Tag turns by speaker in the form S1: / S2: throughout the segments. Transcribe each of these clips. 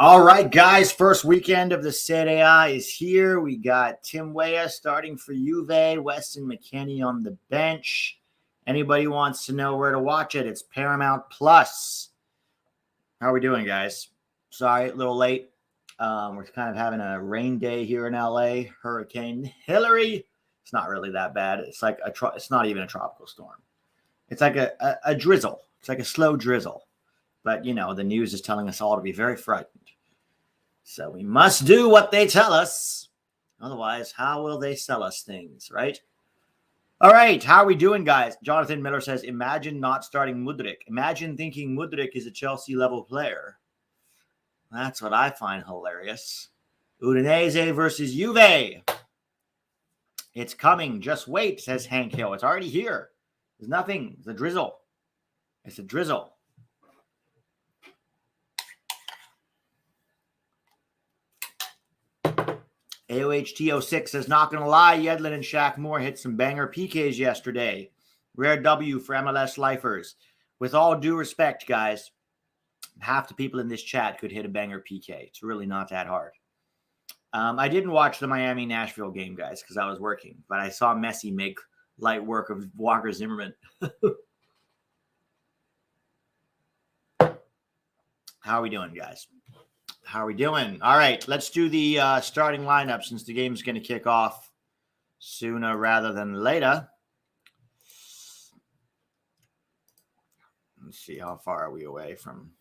S1: All right, guys. First weekend of the Serie A is here. We got Tim Weah starting for Juve, Weston McKennie on the bench. Anybody wants to know where to watch it, it's Paramount Plus. How are we doing, guys? Sorry, a little late. We're kind of having a rain day here in LA. Hurricane Hillary. It's not really that bad. It's like it's not even a tropical storm. It's like a drizzle. It's like a slow drizzle. But, you know, the news is telling us all to be very frightened. So we must do what they tell us. Otherwise, how will they sell us things, right? All right, how are we doing, guys? Jonathan Miller says, imagine not starting Mudryk. Imagine thinking Mudryk is a Chelsea-level player. That's what I find hilarious. Udinese versus Juve. It's coming. Just wait, says Hank Hill. It's already here. There's nothing. It's a drizzle. It's a drizzle. AOHT06 says, not going to lie, Yedlin and Shaq Moore hit some banger PKs yesterday. Rare W for MLS lifers. With all due respect, guys, half the people in this chat could hit a banger PK. It's really not that hard. I didn't watch the Miami-Nashville game, guys, because I was working. But I saw Messi make light work of Walker Zimmerman. How are we doing, guys? How are we doing? All right, let's do the starting lineup since the game's going to kick off sooner rather than later. Let's see, how far are we away from...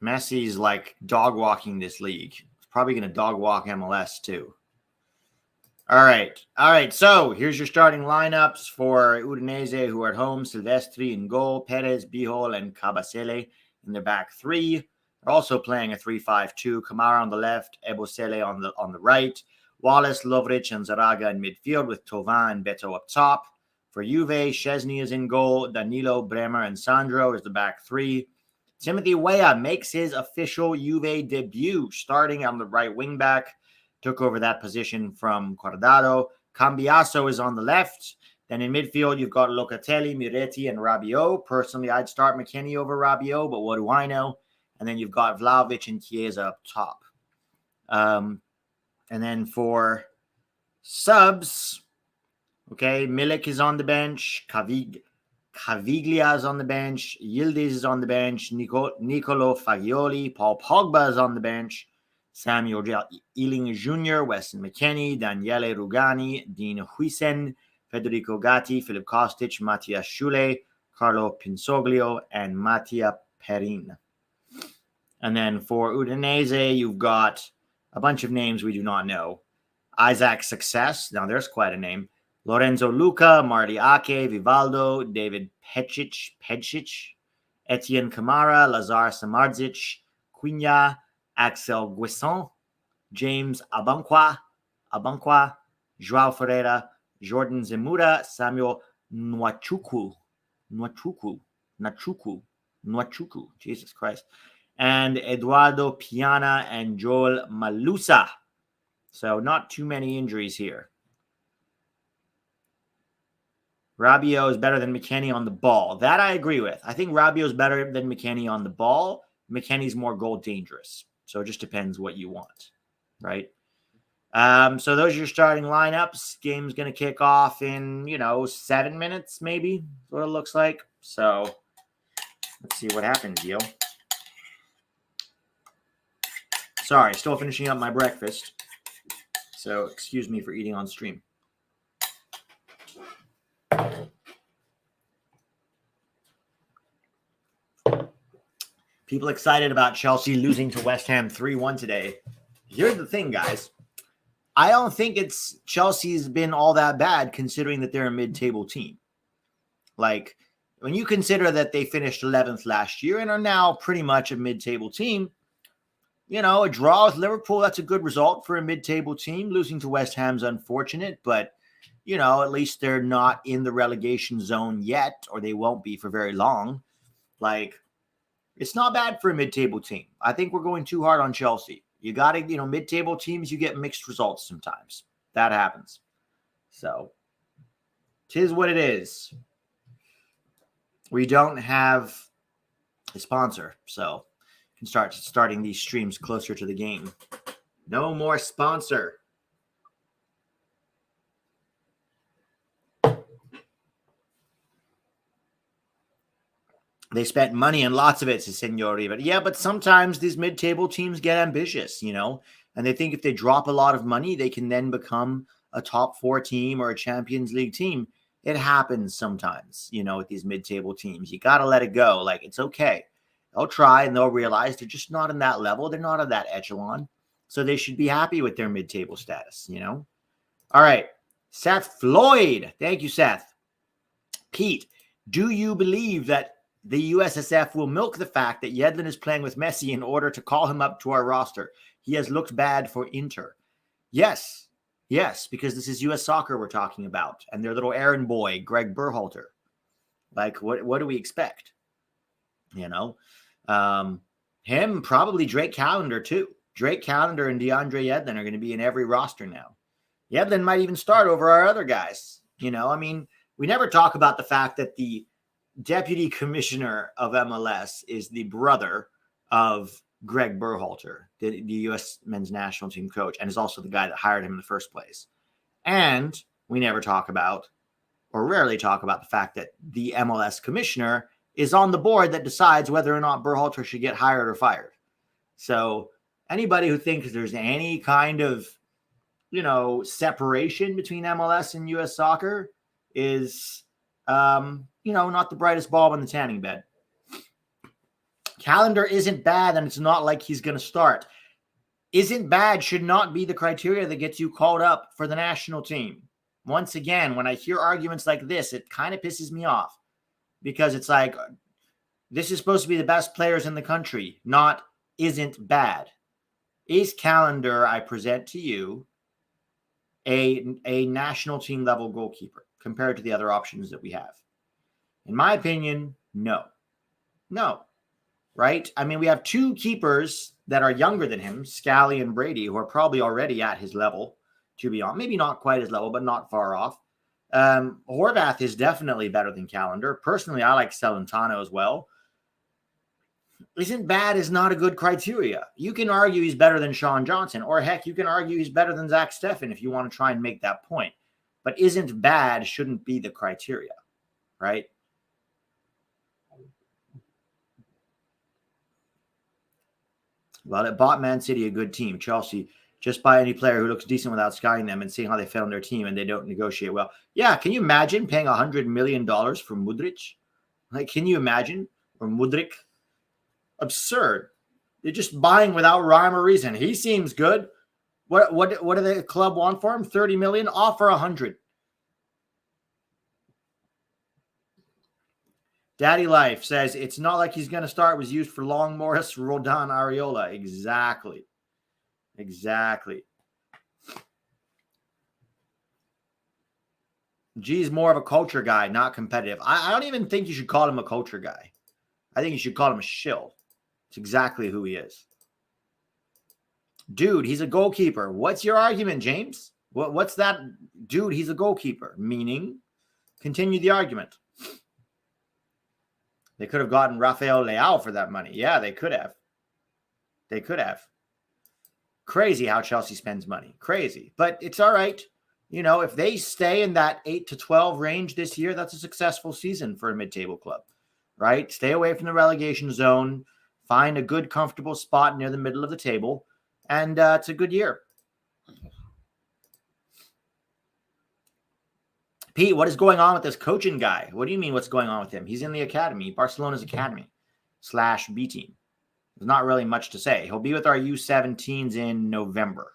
S1: Messi's like dog walking this league. He's probably going to dog walk MLS too. All right. So here's your starting lineups for Udinese, who are at home. Silvestri in goal, Perez, Bijol, and Cabasele in their back three. They're also playing a 3-5-2. Kamara on the left, Ebosele on the right. Wallace, Lovric, and Zaraga in midfield with Tovan and Beto up top. For Juve, Szczesny is in goal. Danilo, Bremer, and Sandro is the back three. Timothy Weah makes his official Juve debut, starting on the right wing back. Took over that position from Guardado. Cambiaso is on the left. Then in midfield, you've got Locatelli, Miretti, and Rabiot. Personally, I'd start McKennie over Rabiot, but what do I know? And then you've got Vlahovic and Chiesa up top. And then for subs, okay, Milik is on the bench. Caviglia is on the bench. Yildiz is on the bench. Nicolo Fagioli. Paul Pogba is on the bench. Samuel Ealing Jr., Weston McKennie, Daniele Rugani, Dean Huijsen, Federico Gatti, Filip Kostic, Mattias Schule, Carlo Pinsoglio, and Mattia Perin. And then for Udinese, you've got a bunch of names we do not know. Isaac Success. Now, there's quite a name. Lorenzo Luca, Marty Ake, Vivaldo, David Pedcic, Etienne Camara, Lazar Samardzic, Cunha, Axel Guisson, James Abanqua, Joao Ferreira, Jordan Zemura, Samuel Nwachuku, Jesus Christ, and Eduardo Piana and Joel Malusa. So not too many injuries here. Rabiot is better than McKennie on the ball. That I agree with. I think Rabiot is better than McKennie on the ball. McKennie's more goal dangerous. So it just depends what you want, right? So those are your starting lineups. Game's going to kick off in, 7 minutes maybe. That's what it looks like. So let's see what happens, yo. Sorry, still finishing up my breakfast. So excuse me for eating on stream. People excited about Chelsea losing to West Ham 3-1 today. Here's the thing, guys. I don't think Chelsea's been all that bad considering that they're a mid-table team. Like, when you consider that they finished 11th last year and are now pretty much a mid-table team, a draw with Liverpool, that's a good result for a mid-table team. Losing to West Ham's unfortunate, but, at least they're not in the relegation zone yet, or they won't be for very long. Like, it's not bad for a mid-table team. I think we're going too hard on Chelsea. You got to, mid-table teams, you get mixed results sometimes. That happens. So, 'tis what it is. We don't have a sponsor, so and starting these streams closer to the game. No more sponsor. They spent money and lots of it, says Senor Riva. Yeah, but sometimes these mid-table teams get ambitious, and they think if they drop a lot of money, they can then become a top 4 team or a Champions League team. It happens sometimes, with these mid-table teams. You got to let it go. Like, it's okay. They'll try and they'll realize they're just not in that level. They're not at that echelon. So they should be happy with their mid-table status, All right. Seth Floyd. Thank you, Seth. Pete, do you believe that the USSF will milk the fact that Yedlin is playing with Messi in order to call him up to our roster? He has looked bad for Inter. Yes, because this is U.S. soccer we're talking about, and their little errand boy, Greg Berhalter. Like, what do we expect? Him, probably Drake Callender too. Drake Callender and DeAndre Yedlin are going to be in every roster now. Yedlin might even start over our other guys. We never talk about the fact that the deputy commissioner of MLS is the brother of Greg Berhalter, the U.S. men's national team coach, and is also the guy that hired him in the first place. And we never talk about, or rarely talk about, the fact that the MLS commissioner is on the board that decides whether or not Berhalter should get hired or fired. So anybody who thinks there's any kind of, separation between MLS and U.S. soccer is not the brightest bulb in the tanning bed. Calendar isn't bad, and it's not like he's going to start. Isn't bad should not be the criteria that gets you called up for the national team. Once again, when I hear arguments like this, it kind of pisses me off, because it's like, this is supposed to be the best players in the country, not isn't bad. Is Calendar, I present to you, a national team level goalkeeper compared to the other options that we have? In my opinion, no. Right? We have 2 keepers that are younger than him, Scally and Brady, who are probably already at his level, to be honest. Maybe not quite his level, but not far off. Horvath is definitely better than Calendar. Personally, I like Celentano as well. Isn't bad is not a good criteria. You can argue he's better than Sean Johnson, or heck, you can argue he's better than Zach Steffen if you want to try and make that point. But isn't bad shouldn't be the criteria, right? Well, it bought Man City a good team. Chelsea, just buy any player who looks decent without scouting them and seeing how they fit on their team, and they don't negotiate well. Yeah, can you imagine paying $100 million for Mudryk? Like, can you imagine? Or Mudryk? Absurd. They're just buying without rhyme or reason. He seems good. What do the club want for him? $30 million? Offer $100. Daddy Life says, it's not like he's going to start. It was used for Long Morris, Rodan, Areola. Exactly. G's more of a culture guy, not competitive. I don't even think you should call him a culture guy. I think you should call him a shill. It's exactly who he is. Dude, he's a goalkeeper. What's your argument, James? What's that? Dude, he's a goalkeeper. Meaning, continue the argument. They could have gotten Rafael Leao for that money. Yeah, they could have. Crazy how Chelsea spends money. Crazy. But it's all right. If they stay in that 8 to 12 range this year, that's a successful season for a mid-table club, right? Stay away from the relegation zone. Find a good, comfortable spot near the middle of the table. And it's a good year. Pete, what is going on with this coaching guy? What do you mean what's going on with him? He's in the academy, Barcelona's academy / B team. There's not really much to say. He'll be with our U17s in November.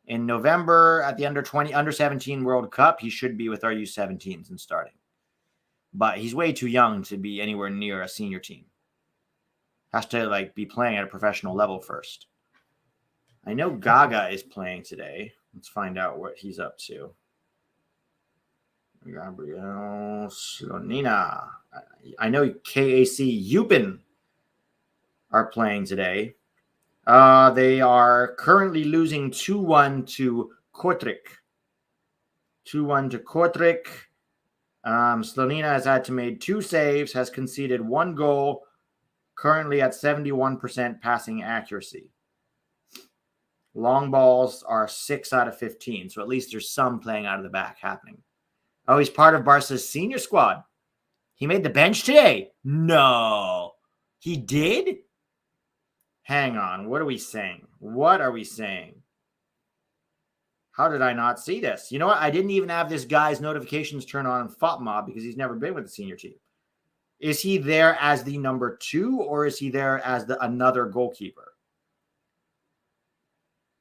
S1: In November, at the under 17 World Cup, he should be with our U17s and starting. But he's way too young to be anywhere near a senior team. Has to be playing at a professional level first. I know Gaga is playing today. Let's find out what he's up to. Gabriel Slonina. I know KAC Eupen are playing today. They are currently losing 2-1 to Kortrijk. 2-1 to Kortrijk. Slonina has had to make 2 saves, has conceded 1 goal, currently at 71% passing accuracy. Long balls are 6 out of 15, so at least there's some playing out of the back happening. Oh, he's part of Barca's senior squad. He made the bench today. No. He did? Hang on. What are we saying? What are we saying? How did I not see this? You know what? I didn't even have this guy's notifications turned on in FOTMob because he's never been with the senior team. Is he there as the number 2 or is he there as another goalkeeper?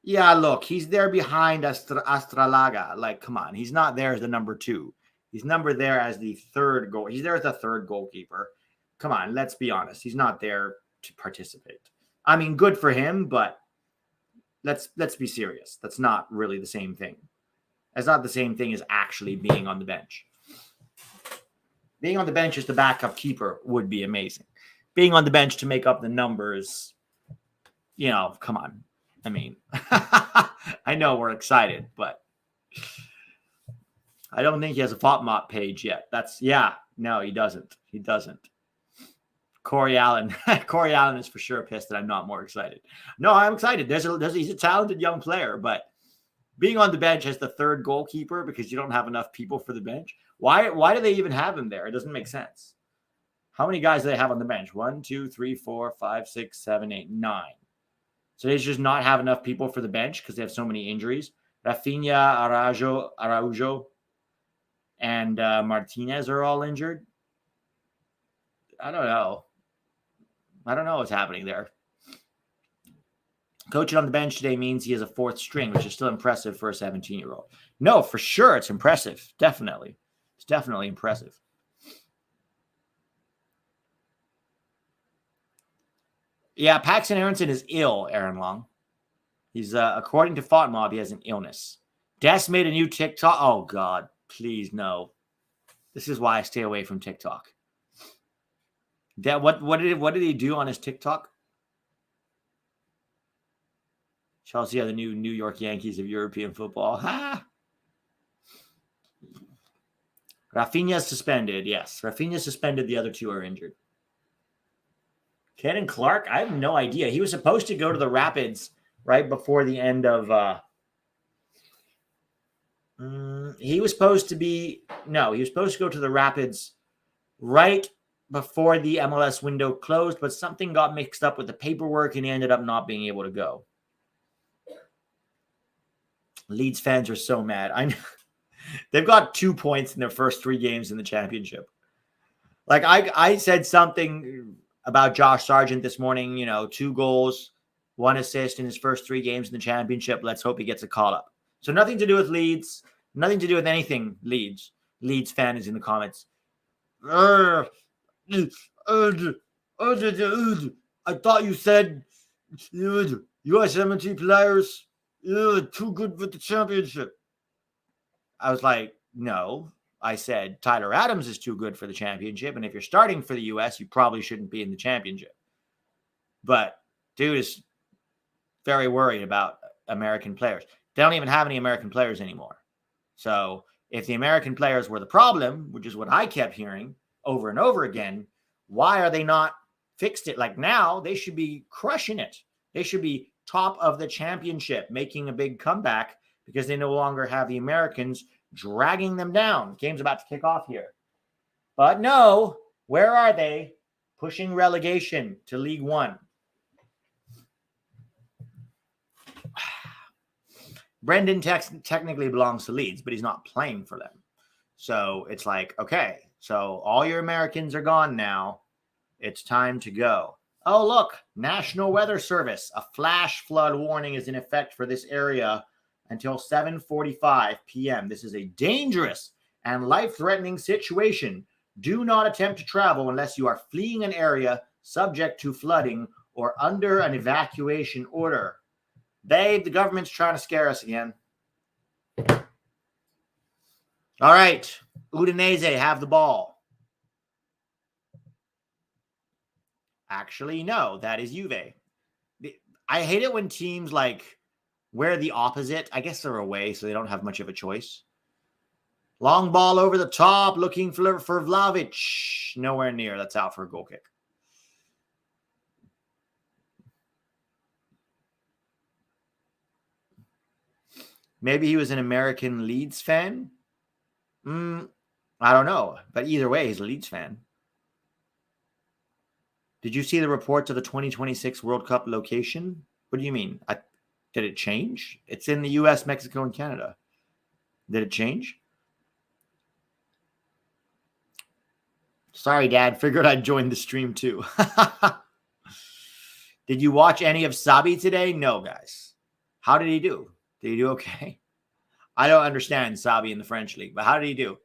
S1: Yeah, look, he's there behind Astralaga. Like, come on. He's not there as the number 2. He's there as the third goal. He's there as the third goalkeeper. Come on, let's be honest. He's not there to participate. I mean, good for him, but let's be serious. That's not really the same thing. That's not the same thing as actually being on the bench. Being on the bench as the backup keeper would be amazing. Being on the bench to make up the numbers, you know, come on. I mean, I know we're excited, but I don't think he has a FOTMob page yet. No, he doesn't. He doesn't. Corey Allen. Corey Allen is for sure pissed that I'm not more excited. No, I'm excited. He's a talented young player, but being on the bench as the third goalkeeper because you don't have enough people for the bench. Why do they even have him there? It doesn't make sense. How many guys do they have on the bench? 1, 2, 3, 4, 5, 6, 7, 8, 9. So they just not have enough people for the bench because they have so many injuries. Rafinha, Araujo, and Martinez are all injured. I don't know. I don't know what's happening there. Coaching on the bench today means he has a 4th string, which is still impressive for a 17-year-old. No, for sure it's impressive. Definitely. It's definitely impressive. Yeah, Paxton Aronson is ill, Aaron Long. He's, according to FOTMob, he has an illness. Des made a new TikTok. Oh, God. Please, no. This is why I stay away from TikTok. What did he do on his TikTok? Chelsea are the new New York Yankees of European football. Ha! Rafinha's suspended. Yes, Rafinha's suspended. The other 2 are injured. Kenan Clark? I have no idea. He was supposed to go to the Rapids right before the end of... he was supposed to go to the Rapids right before the MLS window closed, but something got mixed up with the paperwork and he ended up not being able to go. Leeds fans are so mad. I know. They've got 2 points in their first 3 games in the championship. Like I said something about Josh Sargent this morning, 2 goals, 1 assist in his first 3 games in the championship. Let's hope he gets a call up. So nothing to do with Leeds, nothing to do with anything Leeds. Leeds fan is in the comments. I thought you said USMNT players too good for the championship. I was like, no. I said Tyler Adams is too good for the championship, and if you're starting for the U.S., you probably shouldn't be in the championship. But dude is very worried about American players. They don't even have any American players anymore. So if the American players were the problem, which is what I kept hearing over and over again, why are they not fixed it? Like now, they should be crushing it. They should be top of the championship, making a big comeback because they no longer have the Americans dragging them down. Game's about to kick off here. But no, where are they? Pushing relegation to League One. Brendan technically belongs to Leeds, but he's not playing for them. So it's like, okay, so all your Americans are gone now. It's time to go. Oh, look, National Weather Service. A flash flood warning is in effect for this area until 7:45 p.m. This is a dangerous and life-threatening situation. Do not attempt to travel unless you are fleeing an area subject to flooding or under an evacuation order. Babe, the government's trying to scare us again. All right, Udinese have the ball. Actually, no, that is Juve. I hate it when teams wear the opposite. I guess they're away, so they don't have much of a choice. Long ball over the top, looking for Vlahovic. Nowhere near. That's out for a goal kick. Maybe he was an American Leeds fan. I don't know. But either way, he's a Leeds fan. Did you see the reports of the 2026 World Cup location? What do you mean? Did it change? It's in the US, Mexico, and Canada. Did it change? Sorry, Dad. Figured I'd join the stream too. Did you watch any of Sabi today? No, guys. How did he do? Did he do okay? I don't understand Sabi in the French league, but how did he do?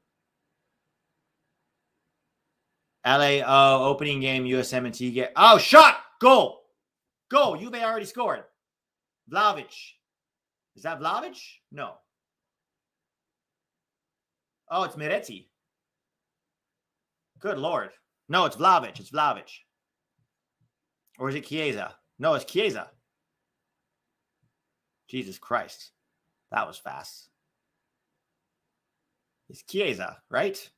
S1: LA, opening game, USMNT get. Oh, shot! Goal! Goal! Juve already scored. Vlahovic. Is that Vlahovic? No. Oh, it's Miretti. Good Lord. No, it's Vlahovic. It's Vlahovic. Or is it Chiesa? No, it's Chiesa. Jesus Christ. That was fast. It's Chiesa, right?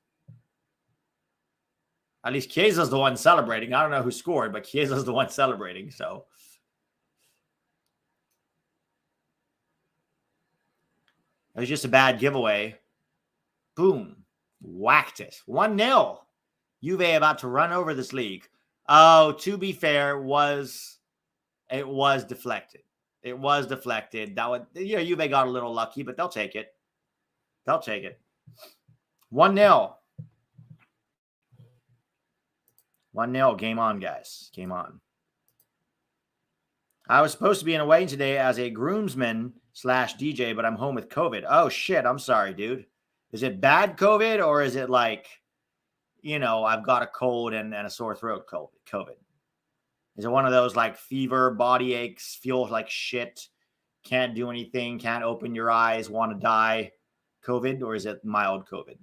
S1: At least Chiesa's the one celebrating. I don't know who scored, but Chiesa's the one celebrating, so. It was just a bad giveaway. Boom. Whacked it. 1-0. Juve about to run over this league. Oh, to be fair, it was deflected. It was deflected. Juve got a little lucky, but they'll take it. They'll take it. 1-0. 1-0. Game on, guys. Game on. I was supposed to be in a wedding today as a groomsman / DJ, but I'm home with COVID. Oh, shit. I'm sorry, dude. Is it bad COVID or is it like, I've got a cold and a sore throat COVID? Is it one of those like fever, body aches, feel like shit, can't do anything, can't open your eyes, want to die COVID, or is it mild COVID?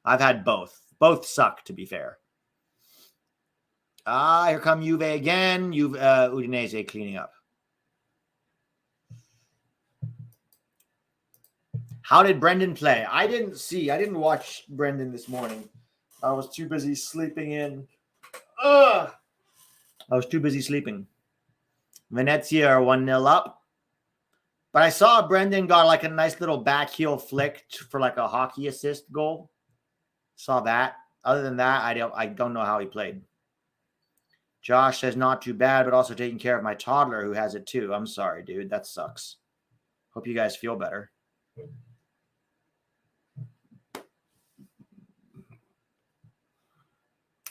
S1: I've had both. Both suck, to be fair. Here come Juve again. Udinese cleaning up. How did Brendan play? I didn't watch Brendan this morning. I was too busy sleeping in. I was too busy sleeping. Venezia are 1-0 up. But I saw Brendan got like a nice little back heel flick for like a hockey assist goal. Saw that. Other than that, I don't know how he played. Josh says not too bad, but also taking care of my toddler who has it too. I'm sorry, dude. That sucks. Hope you guys feel better.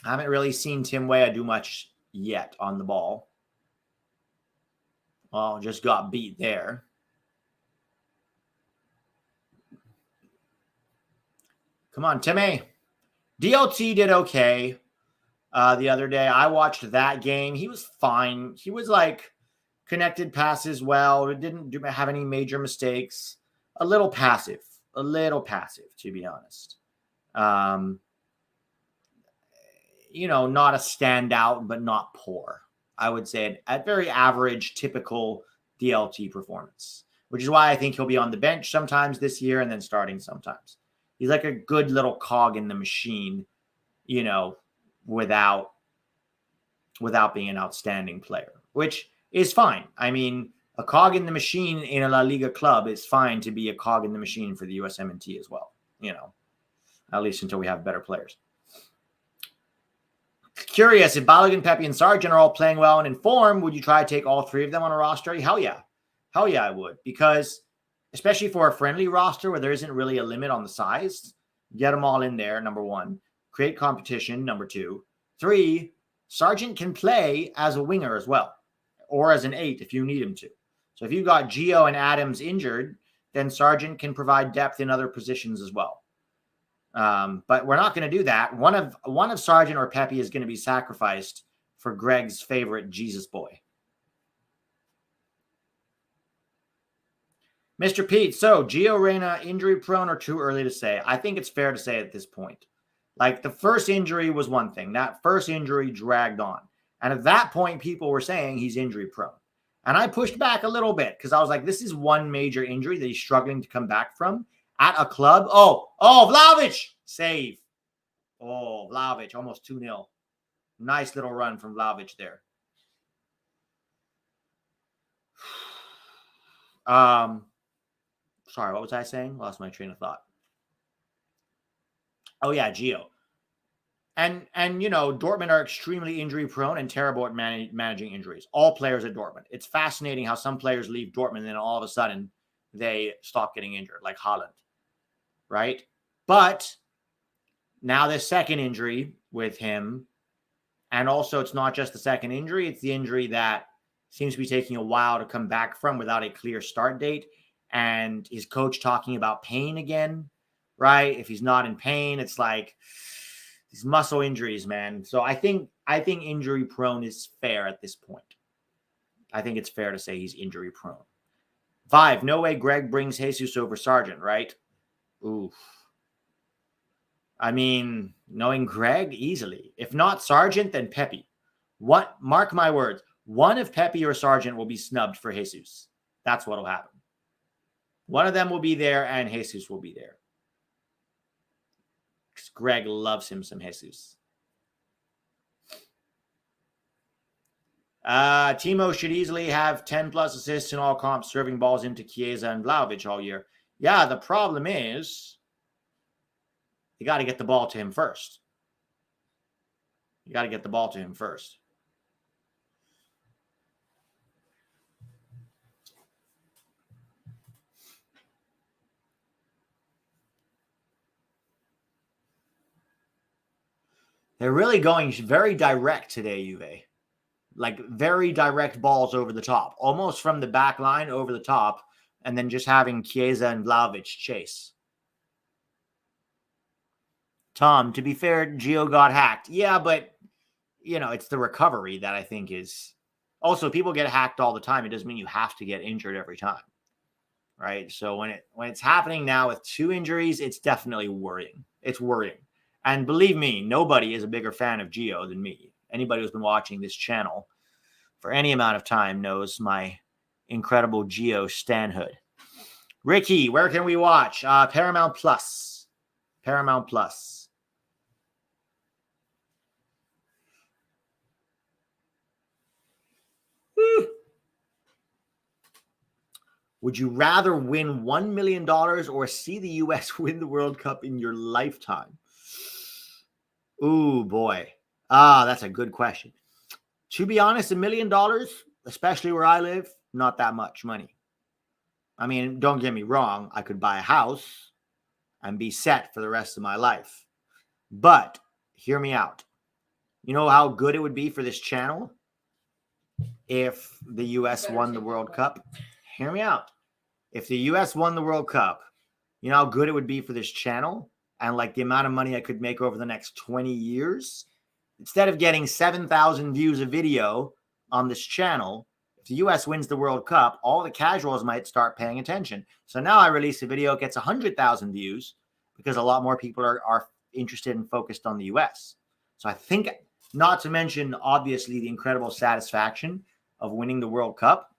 S1: I haven't really seen Tim Weah do much yet on the ball. Well, just got beat there. Come on, Timmy. DLT did okay the other day. I watched that game. He was fine. He was like connected passes well. Didn't have any major mistakes. A little passive, to be honest. Not a standout, but not poor. I would say a very average, typical DLT performance, which is why I think he'll be on the bench sometimes this year and then starting sometimes. He's like a good little cog in the machine, without being an outstanding player, which is fine. I mean, a cog in the machine in a La Liga club is fine to be a cog in the machine for the USMNT as well, at least until we have better players. Curious, if Balogun, Pepe, and Sargent are all playing well and in form, would you try to take all three of them on a roster? Hell yeah. Hell yeah, I would. Because especially for a friendly roster where there isn't really a limit on the size, get them all in there, number one. Create competition, number two. 3, Sargent can play as a winger as well, or as an 8 if you need him to. So if you've got Gio and Adams injured, then Sargent can provide depth in other positions as well. But we're not going to do that. One of Sargent or Pepe is going to be sacrificed for Greg's favorite Jesus boy. Mr. Pete, so Gio Reyna injury prone or too early to say? I think it's fair to say at this point. Like the first injury was one thing. That first injury dragged on. And at that point, people were saying he's injury prone. And I pushed back a little bit because I was like, this is one major injury that he's struggling to come back from. At a club. Oh, Vlahovic. Save. Oh, Vlahovic. Almost 2-0. Nice little run from Vlahovic there. Sorry, what was I saying? Lost my train of thought. Oh, yeah, Gio. And Dortmund are extremely injury prone and terrible at managing injuries. All players at Dortmund. It's fascinating how some players leave Dortmund and then all of a sudden they stop getting injured, like Haaland, right? But now this second injury with him, and also it's not just the second injury, it's the injury that seems to be taking a while to come back from without a clear start date. And his coach talking about pain again, right? If he's not in pain, it's like these muscle injuries, man. So I think injury prone is fair at this point. I think it's fair to say he's injury prone. 5, no way Greg brings Jesus over Sargent, right? Oof. I mean, knowing Greg, easily. If not Sargent, then Pepe. What? Mark my words. One of Pepe or Sargent will be snubbed for Jesus. That's what will happen. One of them will be there and Jesus will be there. Because Greg loves him some Jesus. Timo should easily have 10 plus assists in all comps, serving balls into Chiesa and Vlahovic all year. Yeah, the problem is you got to get the ball to him first. They're really going very direct today, Juve. Like very direct balls over the top, almost from the back line over the top, and then just having Chiesa and Vlahovic chase. Tom, to be fair, Gio got hacked. Yeah, but, it's the recovery that I think is... Also, people get hacked all the time. It doesn't mean you have to get injured every time, right? So when it's happening now with 2 injuries, it's definitely worrying. It's worrying. And believe me, nobody is a bigger fan of Gio than me. Anybody who's been watching this channel for any amount of time knows my incredible Gio stanhood. Ricky, where can we watch? Paramount Plus. Paramount Plus. Would you rather win $1 million or see the U.S. win the World Cup in your lifetime? Ooh, boy. That's a good question. To be honest, $1 million, especially where I live, not that much money. I mean, don't get me wrong. I could buy a house and be set for the rest of my life. But hear me out. You know how good it would be for this channel if the U.S. won the World Cup? Hear me out. If the U.S. won the World Cup, you know how good it would be for this channel and like the amount of money I could make over the next 20 years? Instead of getting 7,000 views a video on this channel, if the U.S. wins the World Cup, all the casuals might start paying attention. So now I release a video, it gets 100,000 views because a lot more people are interested and focused on the U.S. So I think, not to mention, obviously, the incredible satisfaction of winning the World Cup,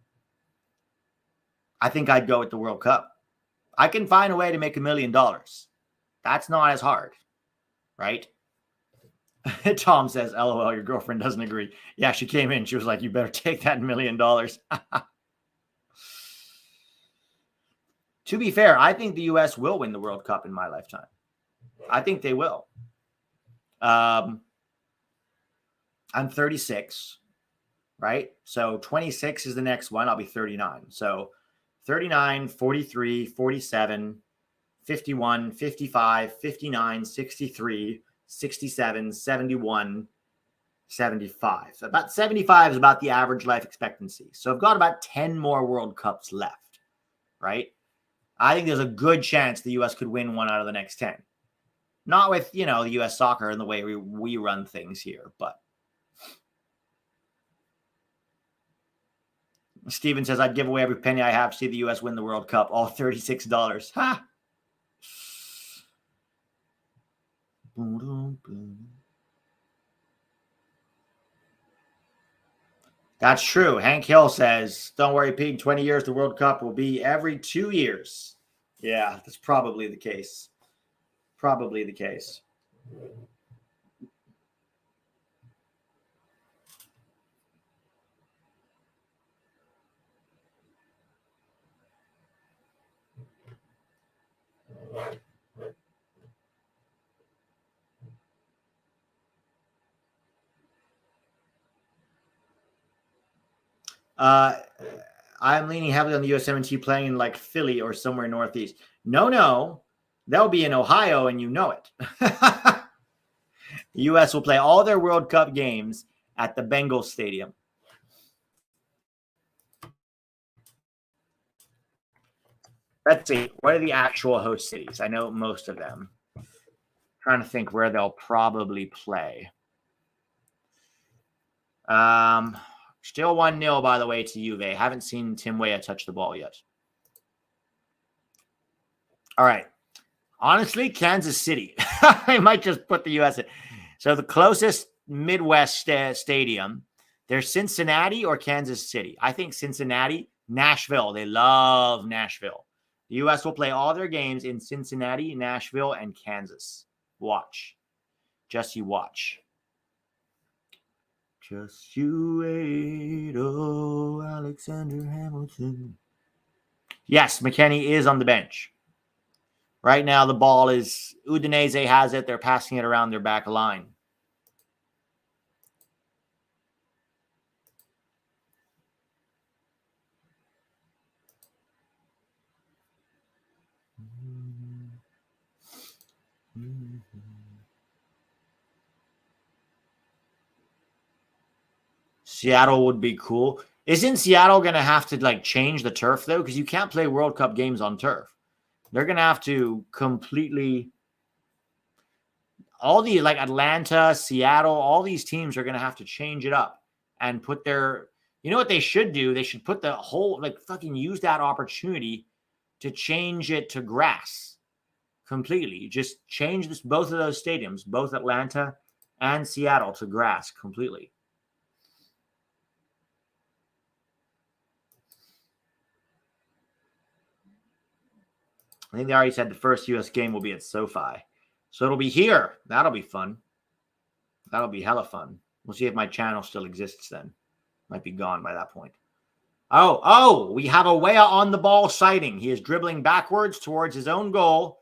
S1: I think I'd go with the World Cup. I can find a way to make $1 million. That's not as hard, right? Tom says, LOL, your girlfriend doesn't agree. Yeah, she came in. She was like, you better take that $1 million. To be fair, I think the U.S. will win the World Cup in my lifetime. I think they will. I'm 36, right? So 26 is the next one. I'll be 39. So 39, 43, 47, 51, 55, 59, 63, 67, 71, 75. So about 75 is about the average life expectancy. So I've got about 10 more World Cups left, right? I think there's a good chance the U.S. could win one out of the next 10. Not with, U.S. soccer and the way we run things here, but Steven says, I'd give away every penny I have to see the U.S. win the World Cup, all $36. Ha! That's true. Hank Hill says, don't worry, Pete, in 20 years, the World Cup will be every 2 years. Yeah, that's probably the case. Probably the case. I'm leaning heavily on the USMNT playing in like Philly or somewhere northeast. No. They'll be in Ohio, and you know it. The U.S. will play all their World Cup games at the Bengals Stadium. Let's see. What are the actual host cities? I know most of them. Trying to think where they'll probably play. Still 1-0, by the way, to Juve. Haven't seen Tim Weah touch the ball yet. All right. Honestly, Kansas City. I might just put the U.S. in. So the closest Midwest stadium, they're Cincinnati or Kansas City. I think Cincinnati, Nashville. They love Nashville. The U.S. will play all their games in Cincinnati, Nashville, and Kansas. Watch. Just you watch. Just you wait, oh, Alexander Hamilton. Yes, McKennie is on the bench. Right now, the ball is, Udinese has it. They're passing it around their back line. Seattle would be cool. Isn't Seattle going to have to like change the turf though? Because you can't play World Cup games on turf. They're going to have to completely, all the like Atlanta, Seattle, all these teams are going to have to change it up and put their, you know what they should do? They should put the whole, like fucking use that opportunity to change it to grass completely. Just change this, both of those stadiums, both Atlanta and Seattle, to grass completely. I think they already said the first U.S. game will be at SoFi. So it'll be here. That'll be fun. That'll be hella fun. We'll see if my channel still exists then. Might be gone by that point. Oh, we have a Weah on the ball sighting. He is dribbling backwards towards his own goal,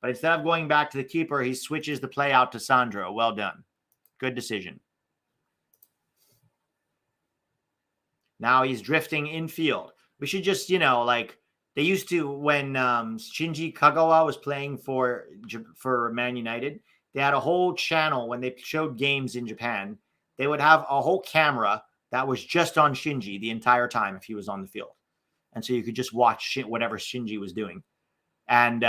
S1: but instead of going back to the keeper, he switches the play out to Sandro. Well done. Good decision. Now he's drifting infield. We should just, like, they used to, when Shinji Kagawa was playing for Man United, they had a whole channel when they showed games in Japan. They would have a whole camera that was just on Shinji the entire time if he was on the field. And so you could just watch whatever Shinji was doing. And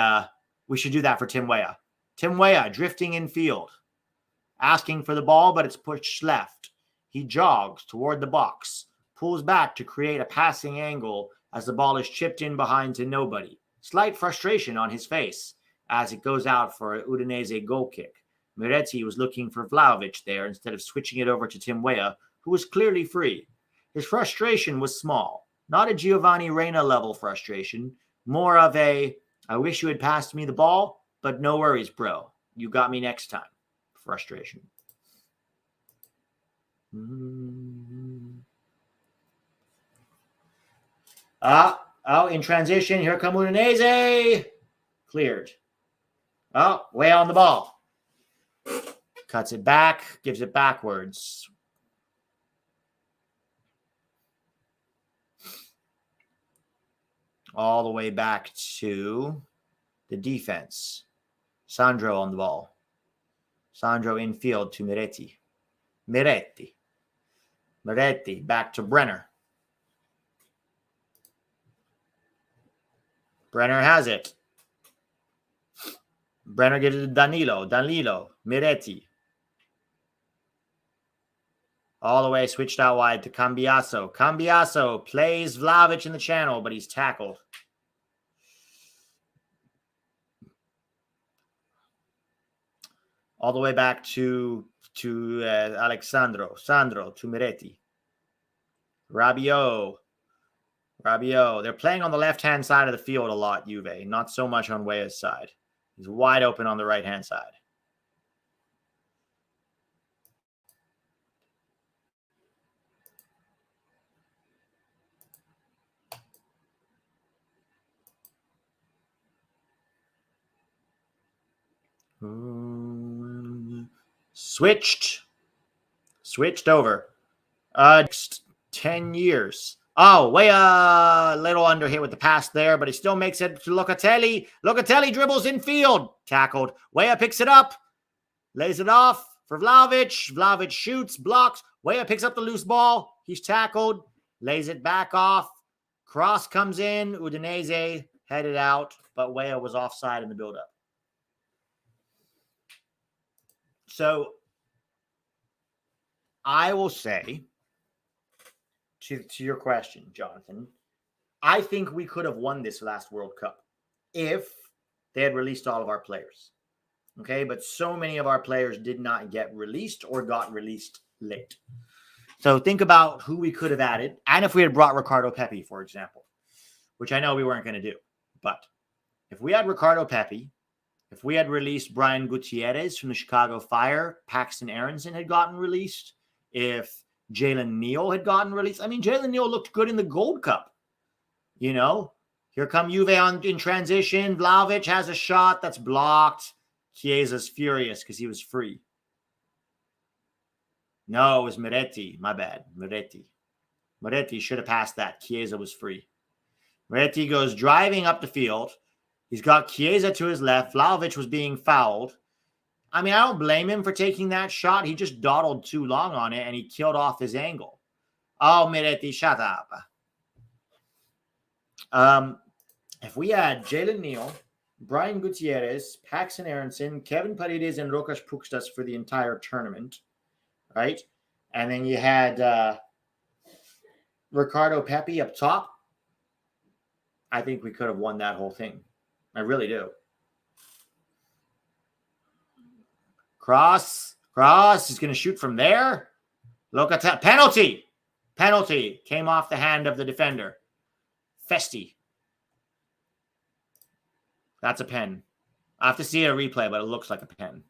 S1: we should do that for Tim Weah. Tim Weah drifting infield, asking for the ball, but it's pushed left. He jogs toward the box, pulls back to create a passing angle as the ball is chipped in behind to nobody. Slight frustration on his face as it goes out for an Udinese goal kick. Miretti was looking for Vlahovic there instead of switching it over to Tim Weah, who was clearly free. His frustration was small, not a Giovanni Reina level frustration, more of a, I wish you had passed me the ball, but no worries, bro. You got me next time. Frustration. In transition, here come Udinese. Cleared. Way on the ball. Cuts it back, gives it backwards. All the way back to the defense. Sandro on the ball. Sandro infield to Miretti. Miretti back to Brenner. Brenner has it. Brenner gives it to Danilo. Miretti. All the way switched out wide to Cambiaso. Cambiaso plays Vlahovic in the channel, but he's tackled. All the way back to Alexandro. Sandro to Miretti. Rabiot. They're playing on the left-hand side of the field a lot, Juve. Not so much on Weah's side. He's wide open on the right-hand side. Switched over. Next 10 years. Oh, Weah, a little under hit with the pass there, but he still makes it to Locatelli. Locatelli dribbles in field. Tackled. Weah picks it up. Lays it off for Vlahovic. Vlahovic shoots, blocks. Weah picks up the loose ball. He's tackled. Lays it back off. Cross comes in. Udinese headed out, but Weah was offside in the build-up. So I will say, to your question, Jonathan, I think we could have won this last World Cup if they had released all of our players. Okay, but so many of our players did not get released or got released late. So think about who we could have added, and if we had brought Ricardo Pepi, for example, which I know we weren't going to do. But if we had Ricardo Pepi, if we had released Brian Gutierrez from the Chicago Fire, Paxton Aronson had gotten released, if Jalen Neal had gotten released. I mean, Jalen Neal looked good in the Gold Cup. You know, here come Juve in transition. Vlahovic has a shot that's blocked. Chiesa's furious because he was free. No, it was Moretti. My bad. Moretti should have passed that. Chiesa was free. Moretti goes driving up the field. He's got Chiesa to his left. Vlahovic was being fouled. I mean, I don't blame him for taking that shot. He just dawdled too long on it, and he killed off his angle. Oh, Moretti, shut up. If we had Jalen Neal, Brian Gutierrez, Paxton Aronson, Kevin Paredes, and Rokas Pukstas for the entire tournament, right? And then you had Ricardo Pepi up top, I think we could have won that whole thing. I really do. Cross. He's going to shoot from there. Look at that. Penalty. Came off the hand of the defender. Festi. That's a pen. I have to see a replay, but it looks like a pen.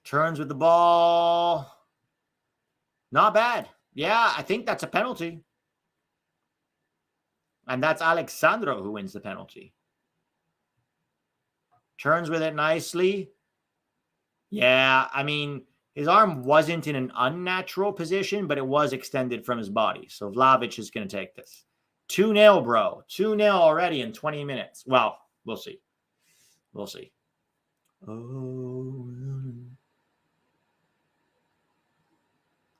S1: Turns with the ball. Not bad. Yeah, I think that's a penalty. And that's Alexandro who wins the penalty. Turns with it nicely. Yeah, I mean, his arm wasn't in an unnatural position, but it was extended from his body. So Vlahovic is going to take this. 2-0, bro. 2-0 already in 20 minutes. Well, we'll see. Oh,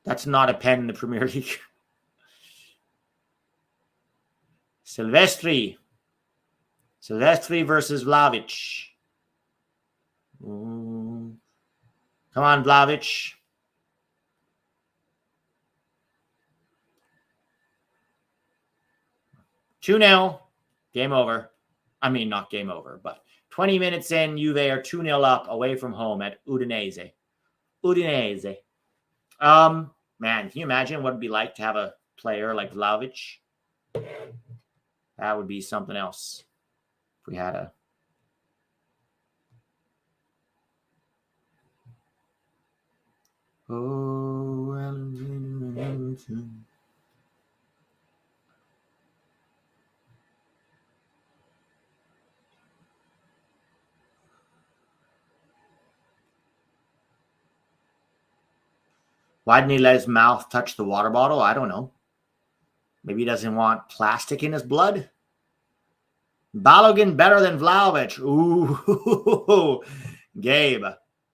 S1: that's not a pen in the Premier League. Silvestri versus Vlahovic. Come on, Vlahovic. Two-0. Game over. I mean, not game over, but 20 minutes in, Juve are 2-0 up away from home at Udinese. Man, can you imagine what it'd be like to have a player like Vlahovic? That would be something else. If we had a... Why didn't he let his mouth touch the water bottle? I don't know. Maybe he doesn't want plastic in his blood. Balogun better than Vlahovic. Ooh, Gabe.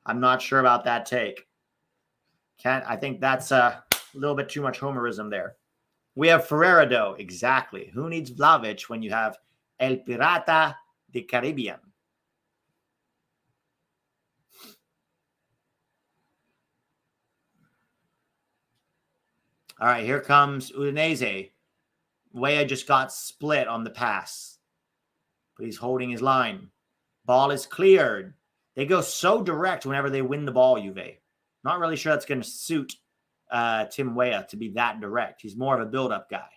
S1: I'm not sure about that take. I think that's a little bit too much homerism there. We have Ferreira, though. Exactly. Who needs Vlahovic when you have El Pirata de Caribbean? All right, here comes Udinese. Weah just got split on the pass, but he's holding his line. Ball is cleared. They go so direct whenever they win the ball, Juve. Not really sure that's going to suit Tim Weah to be that direct. He's more of a build-up guy.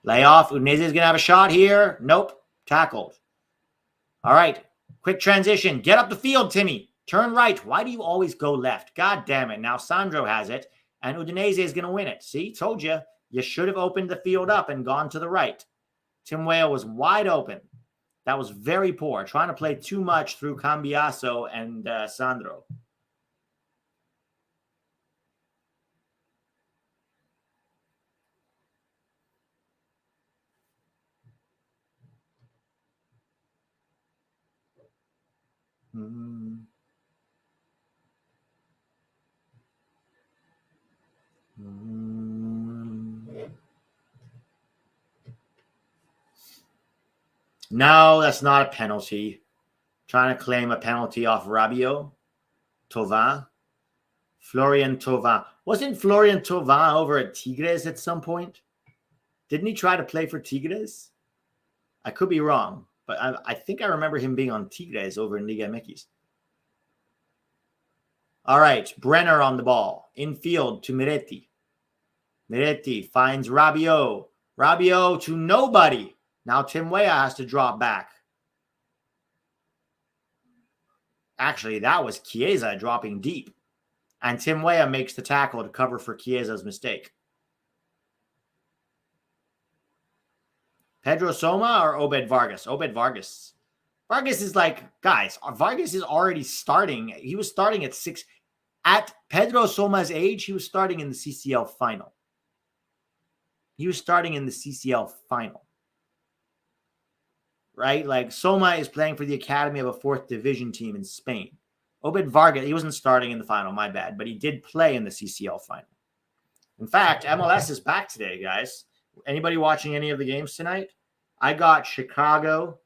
S1: Lay off. Udinese is going to have a shot here. Nope. Tackled. All right. Quick transition. Get up the field, Timmy. Turn right. Why do you always go left? God damn it. Now Sandro has it, and Udinese is going to win it. See? Told you. You should have opened the field up and gone to the right. Tim Weah was wide open. That was very poor. Trying to play too much through Cambiaso and Sandro. No, that's not a penalty. Trying to claim a penalty off Rabiot. Thauvin. Florian Thauvin. Wasn't Florian Thauvin over at Tigres at some point? Didn't he try to play for Tigres? I could be wrong, but I think I remember him being on Tigres over in Liga MX. All right, Brenner on the ball. Infield to Miretti. Miretti finds Rabiot. Rabiot to nobody. Now Tim Weah has to drop back. Actually, that was Chiesa dropping deep. And Tim Weah makes the tackle to cover for Chiesa's mistake. Pedro Soma or Obed Vargas? Obed Vargas. Vargas is like, guys, Vargas is already starting. He was starting at 6. At Pedro Soma's age, he was starting in the CCL final. He was starting in the CCL final. Right? Like, Soma is playing for the academy of a 4th division team in Spain. Obed Vargas, he wasn't starting in the final, my bad, but he did play in the CCL final. In fact, MLS is back today, guys. Anybody watching any of the games tonight? I got Chicago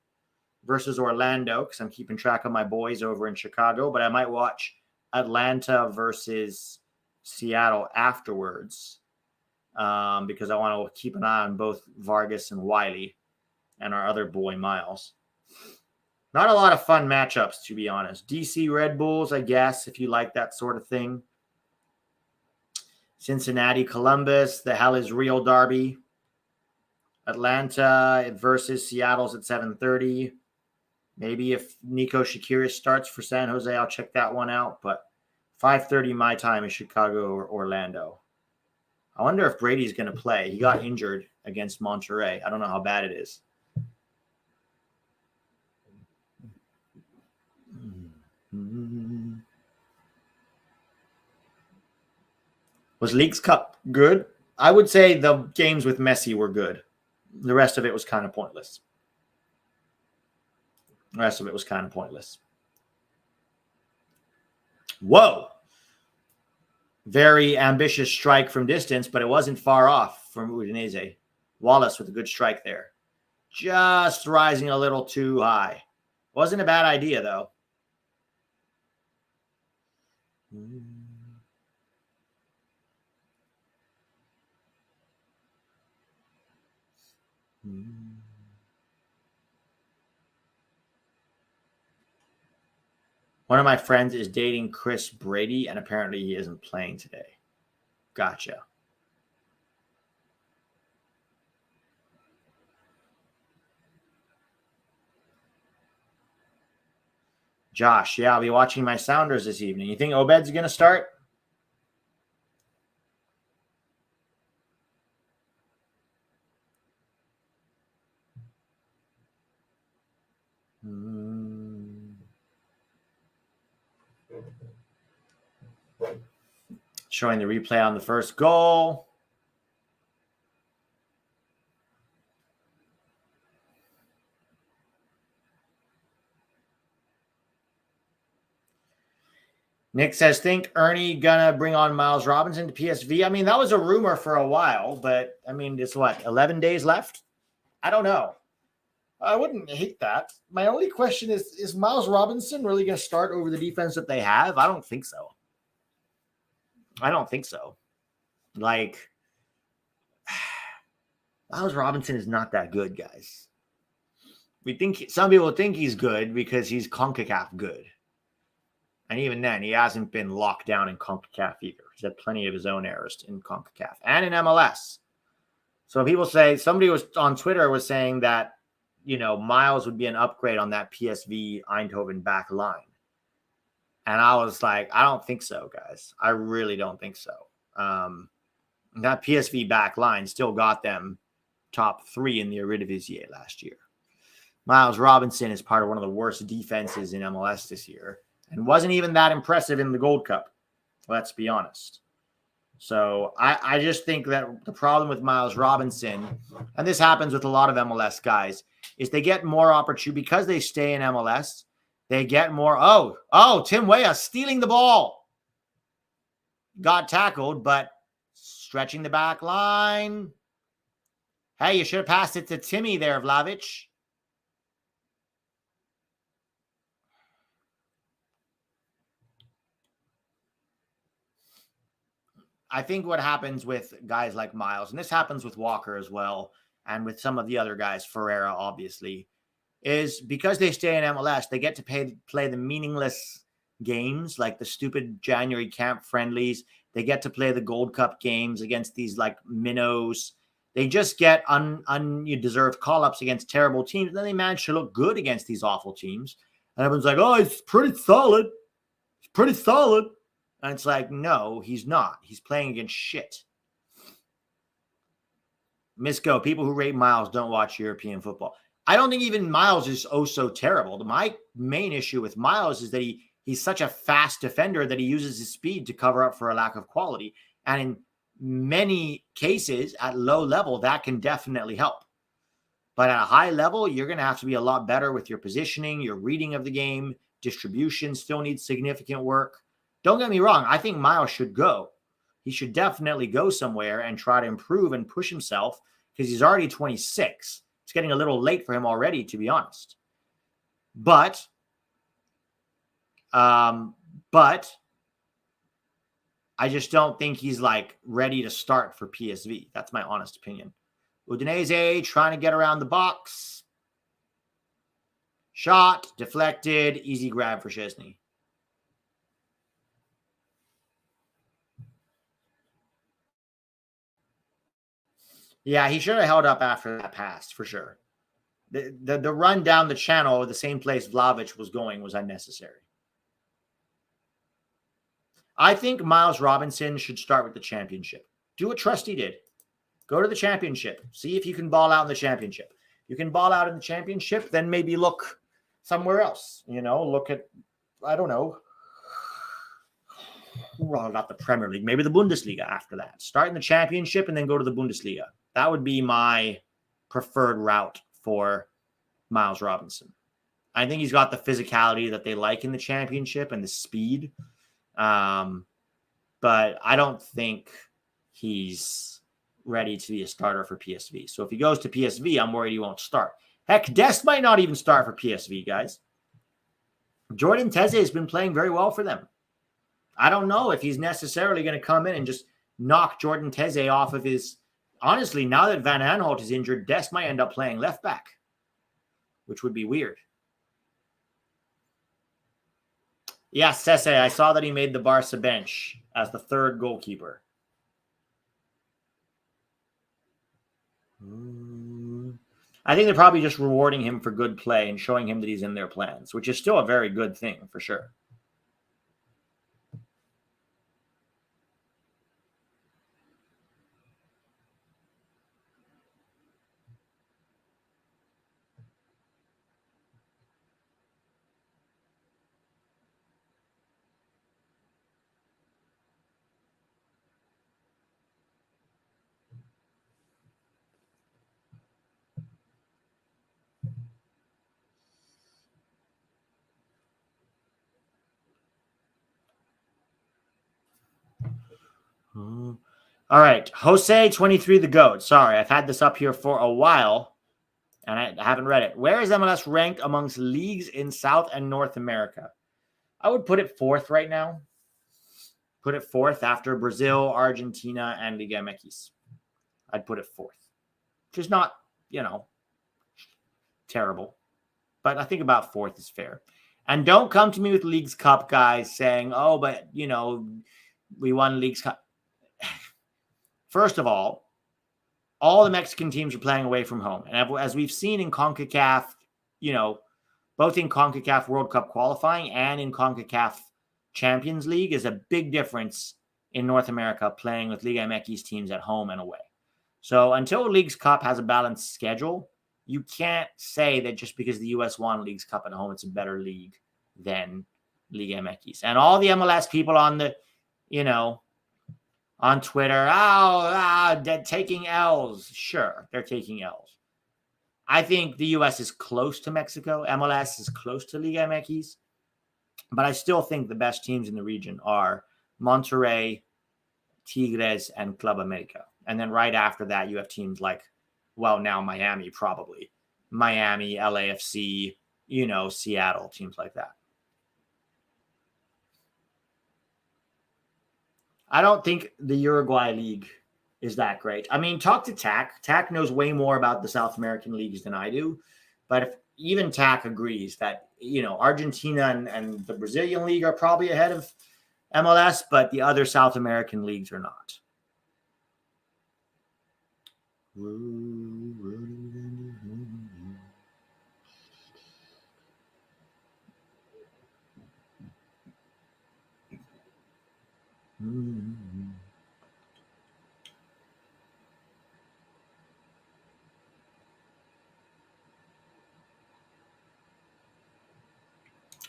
S1: versus Orlando because I'm keeping track of my boys over in Chicago, but I might watch Atlanta versus Seattle afterwards because I want to keep an eye on both Vargas and Wiley and our other boy, Miles. Not a lot of fun matchups, to be honest. DC Red Bulls, I guess, if you like that sort of thing. Cincinnati, Columbus, the hell is real derby. Atlanta versus Seattle's at 7:30. Maybe if Nico Shakiris starts for San Jose, I'll check that one out. But 5:30 my time is Chicago or Orlando. I wonder if Brady's going to play. He got injured against Monterrey. I don't know how bad it is. Was Leagues Cup good? I would say the games with Messi were good. The rest of it was kind of pointless. Whoa. Very ambitious strike from distance, but it wasn't far off from Udinese. Wallace with a good strike there. Just rising a little too high. Wasn't a bad idea, though. One of my friends is dating Chris Brady, and apparently he isn't playing today. Gotcha. Josh, yeah, I'll be watching my Sounders this evening. You think Obed's going to start? Showing the replay on the first goal. Nick says, think Ernie gonna bring on Miles Robinson to PSV? I mean, that was a rumor for a while, but I mean, it's what, 11 days left? I don't know. I wouldn't hate that. My only question is Miles Robinson really going to start over the defense that they have? I don't think so. Like, Miles Robinson is not that good, guys. Some people think he's good because he's CONCACAF good. And even then, he hasn't been locked down in CONCACAF either. He's had plenty of his own errors in CONCACAF and in MLS. So people say, somebody was on Twitter was saying that, Miles would be an upgrade on that PSV Eindhoven back line. And I was like, I don't think so, guys. I really don't think so. That PSV back line still got them top 3 in the Eredivisie last year. Miles Robinson is part of one of the worst defenses in MLS this year and wasn't even that impressive in the Gold Cup. Let's be honest. So I just think that the problem with Miles Robinson, and this happens with a lot of MLS guys, is they get more opportunity because they stay in MLS. They get more. Tim Weah stealing the ball. Got tackled, but stretching the back line. Hey, you should have passed it to Timmy there, Vlahovic. I think what happens with guys like Miles, and this happens with Walker as well, and with some of the other guys, Ferreira, obviously, is because they stay in MLS, they get to play the meaningless games, like the stupid January camp friendlies. They get to play the Gold Cup games against these like minnows. They just get undeserved call-ups against terrible teams. And then they manage to look good against these awful teams. And everyone's like, oh, it's pretty solid. It's pretty solid. And it's like, no, he's not. He's playing against shit. Misco, people who rate Miles don't watch European football. I don't think even Miles is oh so terrible. My main issue with Miles is that he's such a fast defender that he uses his speed to cover up for a lack of quality. And in many cases at low level, that can definitely help. But at a high level, you're going to have to be a lot better with your positioning, your reading of the game. Distribution still needs significant work. Don't get me wrong. I think Miles should go. He should definitely go somewhere and try to improve and push himself because he's already 26. It's getting a little late for him already, to be honest. But I just don't think he's like ready to start for PSV. That's my honest opinion. Udinese trying to get around the box. Shot, deflected, easy grab for Szczesny. Yeah, he should have held up after that pass, for sure. The run down the channel, the same place Vlahovic was going, was unnecessary. I think Miles Robinson should start with the championship. Do what Trusty did. Go to the championship. See if you can ball out in the championship. You can ball out in the championship, then maybe look somewhere else. Look at, I don't know. Well, not the Premier League, maybe the Bundesliga after that. Start in the championship and then go to the Bundesliga. That would be my preferred route for Miles Robinson. I think he's got the physicality that they like in the championship and the speed. But I don't think he's ready to be a starter for PSV. So if he goes to PSV, I'm worried he won't start. Heck, Dest might not even start for PSV, guys. Jordan Teze has been playing very well for them. I don't know if he's necessarily going to come in and just knock Jordan Teze off of his... Honestly, now that Van Aanholt is injured, Dest might end up playing left back, which would be weird. Yes, Sese, I saw that he made the Barca bench as the third goalkeeper. I think they're probably just rewarding him for good play and showing him that he's in their plans, which is still a very good thing, for sure. All right. Jose 23 the GOAT. Sorry, I've had this up here for a while, and I haven't read it. Where is MLS ranked amongst leagues in South and North America? I would put it fourth right now. Put it fourth after Brazil, Argentina, and Liga MX. I'd put it fourth. Which is not, terrible. But I think about fourth is fair. And don't come to me with Leagues Cup guys saying, oh, but, we won Leagues Cup. First of all the Mexican teams are playing away from home. And as we've seen in CONCACAF, both in CONCACAF World Cup qualifying and in CONCACAF Champions League is a big difference in North America playing with Liga MX teams at home and away. So until Leagues Cup has a balanced schedule, you can't say that just because the US won Leagues Cup at home, it's a better league than Liga MX. And all the MLS people on the, on Twitter, they're taking L's. Sure, they're taking L's. I think the US is close to Mexico. MLS is close to Liga MX. But I still think the best teams in the region are Monterrey, Tigres, and Club America. And then right after that, you have teams like, now Miami, probably. Miami, LAFC, Seattle, teams like that. I don't think the Uruguay League is that great. I mean, talk to TAC. TAC knows way more about the South American leagues than I do. But if even TAC agrees that, Argentina and the Brazilian league are probably ahead of MLS, but the other South American leagues are not.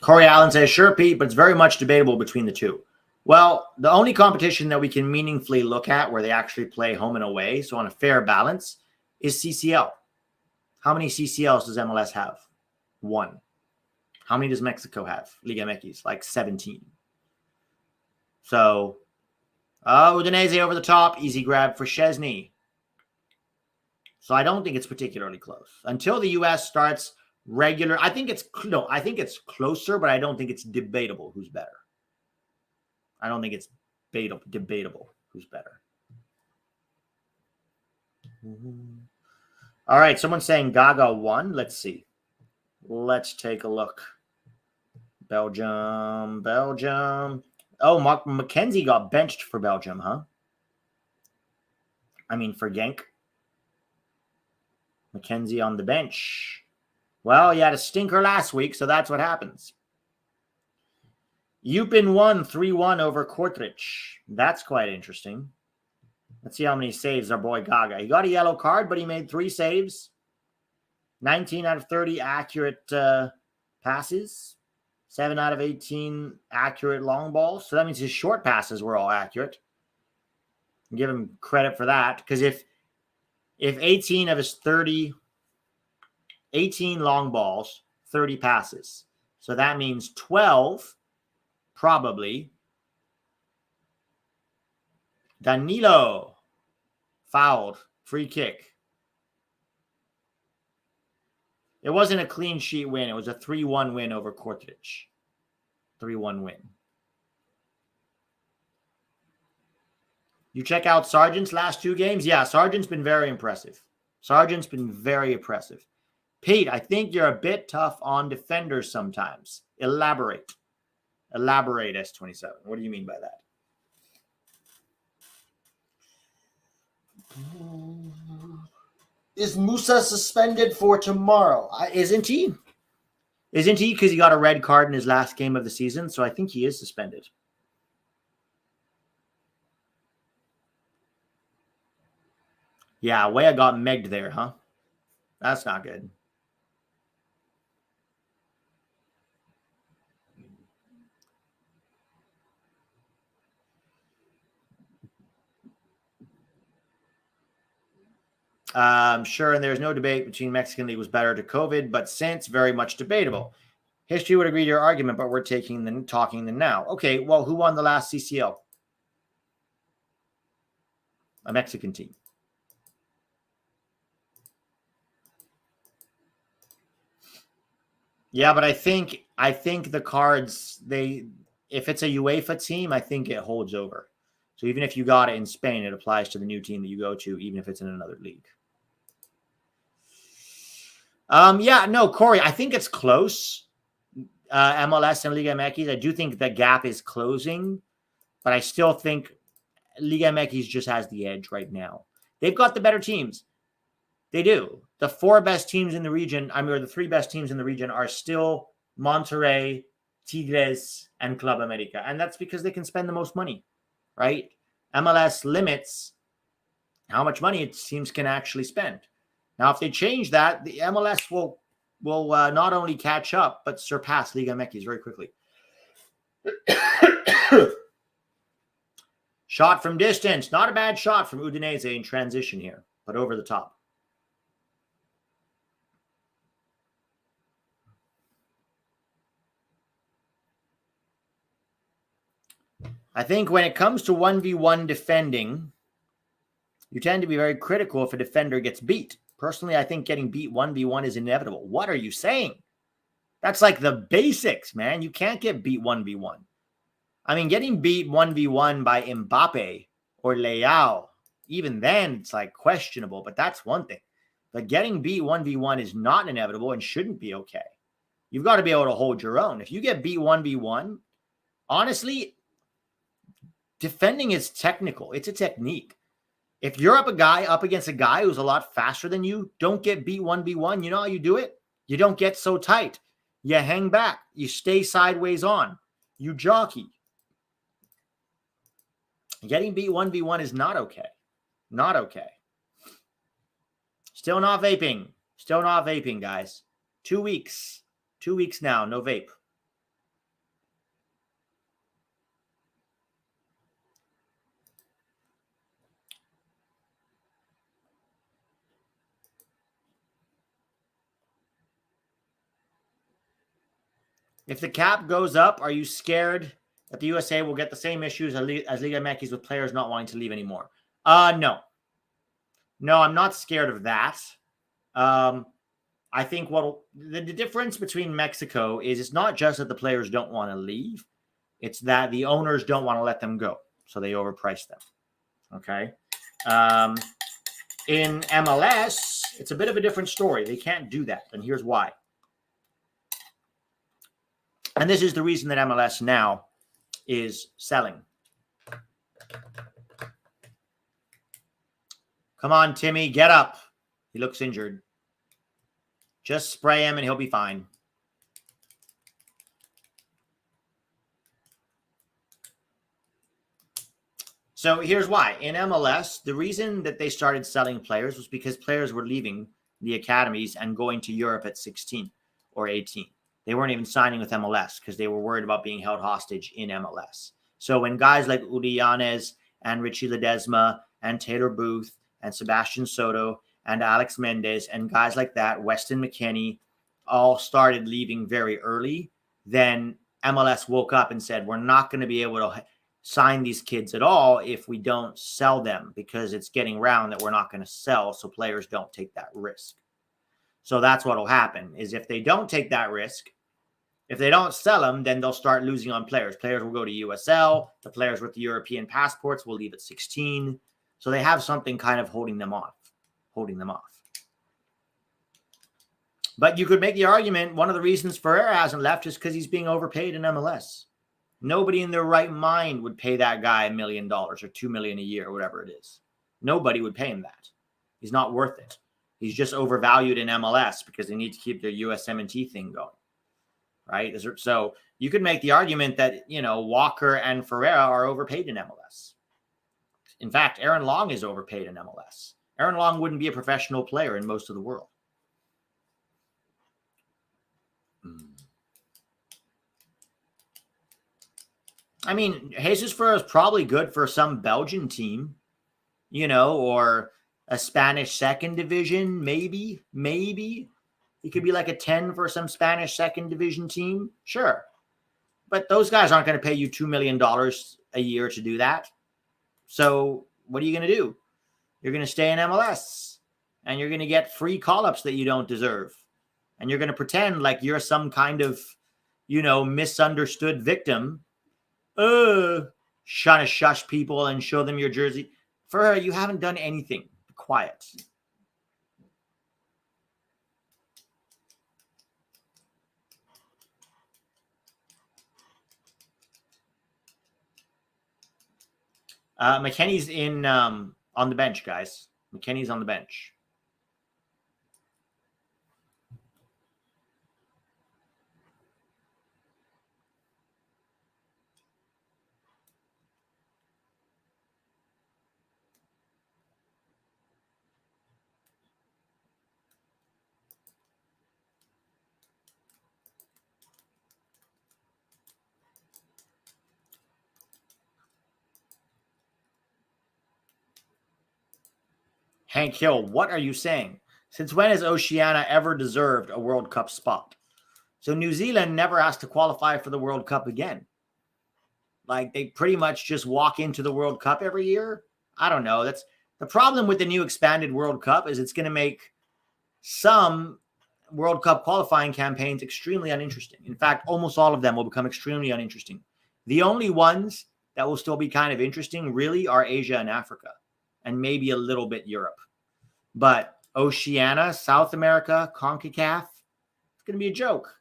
S1: Corey Allen says, sure, Pete, but it's very much debatable between the two. Well, the only competition that we can meaningfully look at where they actually play home and away, so on a fair balance, is CCL. How many CCLs does MLS have? 1. How many does Mexico have? Liga MX, like 17. So, Udinese over the top, easy grab for Szczesny. So I don't think it's particularly close. Until the U.S. starts regular, I think it's closer, but I don't think it's debatable who's better. I don't think it's debatable who's better. All right, someone's saying Gaga won. Let's see. Let's take a look. Belgium. Oh, Mark McKenzie got benched for Belgium, huh? I mean, for Genk. McKenzie on the bench. Well, he had a stinker last week, so that's what happens. Yupin won 3-1 over Kortrijk. That's quite interesting. Let's see how many saves our boy Gaga. He got a yellow card, but he made 3 saves. 19 out of 30 accurate passes. 7 out of 18 accurate long balls. So that means his short passes were all accurate. Give him credit for that. Because if 18 of his 30, 18 long balls, 30 passes. So that means 12, probably. Danilo fouled. Free kick. It wasn't a clean sheet win. It was a 3-1 win over Kortrijk. 3-1 win. You check out Sargent's last 2 games? Yeah, Sargent's been very impressive. Pete, I think you're a bit tough on defenders sometimes. Elaborate. Elaborate, S27. What do you mean by that? Is Musa suspended for tomorrow? Isn't he? Isn't he? Because he got a red card in his last game of the season. So I think he is suspended. Yeah, Weah got megged there, huh? That's not good. Sure, and there's no debate between Mexican League was better to COVID, but since very much debatable. History would agree to your argument, but we're talking the now. Okay, well, who won the last CCL? A Mexican team. Yeah, but I think the cards, if it's a UEFA team, I think it holds over. So even if you got it in Spain, it applies to the new team that you go to, even if it's in another league. Yeah, no, Corey, I think it's close. MLS and Liga MX, I do think the gap is closing, but I still think Liga MX just has the edge right now. They've got the better teams. They do. The 4 best teams in the region, or the 3 best teams in the region are still Monterrey, Tigres, and Club America. And that's because they can spend the most money, right? MLS limits how much money it seems can actually spend. Now, if they change that, the MLS will not only catch up, but surpass Liga MX very quickly. Shot from distance. Not a bad shot from Udinese in transition here, but over the top. I think when it comes to 1v1 defending, you tend to be very critical if a defender gets beat. Personally, I think getting beat 1v1 is inevitable. What are you saying? That's like the basics, man. You can't get beat 1v1. I mean, getting beat 1v1 by Mbappe or Leao, even then, it's like questionable, but that's one thing. But getting beat 1v1 is not inevitable and shouldn't be okay. You've got to be able to hold your own. If you get beat 1v1, honestly, defending is technical. It's a technique. If you're up against a guy who's a lot faster than you, don't get beat 1v1. You know how you do it? You don't get so tight. You hang back. You stay sideways on. You jockey. Getting beat 1v1 is not okay. Not okay. Still not vaping. Still not vaping, guys. 2 weeks. 2 weeks now. No vape. If the cap goes up, are you scared that the USA will get the same issues as Liga MX with players not wanting to leave anymore? No. No, I'm not scared of that. I think the difference between Mexico is it's not just that the players don't want to leave. It's that the owners don't want to let them go. So they overprice them. Okay. In MLS, it's a bit of a different story. They can't do that. And here's why. And this is the reason that MLS now is selling. Come on, Timmy, get up. He looks injured. Just spray him and he'll be fine. So here's why. In MLS, the reason that they started selling players was because players were leaving the academies and going to Europe at 16 or 18. They weren't even signing with MLS because they were worried about being held hostage in MLS. So when guys like Udinese and Richie Ledesma and Taylor Booth and Sebastian Soto and Alex Mendez and guys like that, Weston McKennie, all started leaving very early, then MLS woke up and said, we're not going to be able to sign these kids at all if we don't sell them because it's getting around that we're not going to sell, so players don't take that risk. So that's what will happen is if they don't take that risk, if they don't sell them, then they'll start losing on players. Players will go to USL. The players with the European passports will leave at 16. So they have something kind of holding them off. But you could make the argument one of the reasons Ferreira hasn't left is because he's being overpaid in MLS. Nobody in their right mind would pay that guy $1 million or $2 million a year or whatever it is. Nobody would pay him that. He's not worth it. He's just overvalued in MLS because they need to keep their USMNT thing going. Right? So you could make the argument that, Walker and Ferreira are overpaid in MLS. In fact, Aaron Long is overpaid in MLS. Aaron Long wouldn't be a professional player in most of the world. I mean, Jesus Ferreira is probably good for some Belgian team, or a Spanish second division, maybe. He could be like a 10 for some Spanish second division team. Sure. But those guys aren't going to pay you $2 million a year to do that. So what are you going to do? You're going to stay in MLS and you're going to get free call-ups that you don't deserve. And you're going to pretend like you're some kind of, misunderstood victim. Trying to shush people and show them your jersey. For her, you haven't done anything. Be quiet. McKennie's in on the bench, guys. McKennie's on the bench. Hank Hill, what are you saying? Since when has Oceania ever deserved a World Cup spot? So New Zealand never has to qualify for the World Cup again. Like they pretty much just walk into the World Cup every year. I don't know. That's the problem with the new expanded World Cup is it's going to make some World Cup qualifying campaigns extremely uninteresting. In fact, almost all of them will become extremely uninteresting. The only ones that will still be kind of interesting really are Asia and Africa, and maybe a little bit Europe. But Oceania, South America, CONCACAF, it's going to be a joke.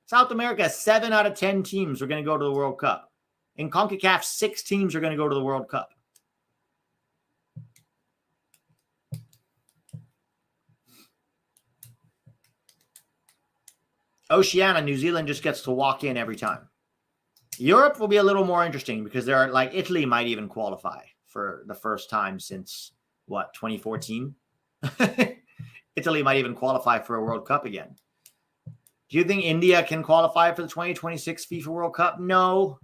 S1: South America, 7 out of 10 teams are going to go to the World Cup. In CONCACAF, 6 teams are going to go to the World Cup. Oceania, New Zealand just gets to walk in every time. Europe will be a little more interesting because there are like Italy might even qualify for the first time since 2014. Italy might even qualify for a World Cup again. Do you think India can qualify for the 2026 FIFA World Cup? No,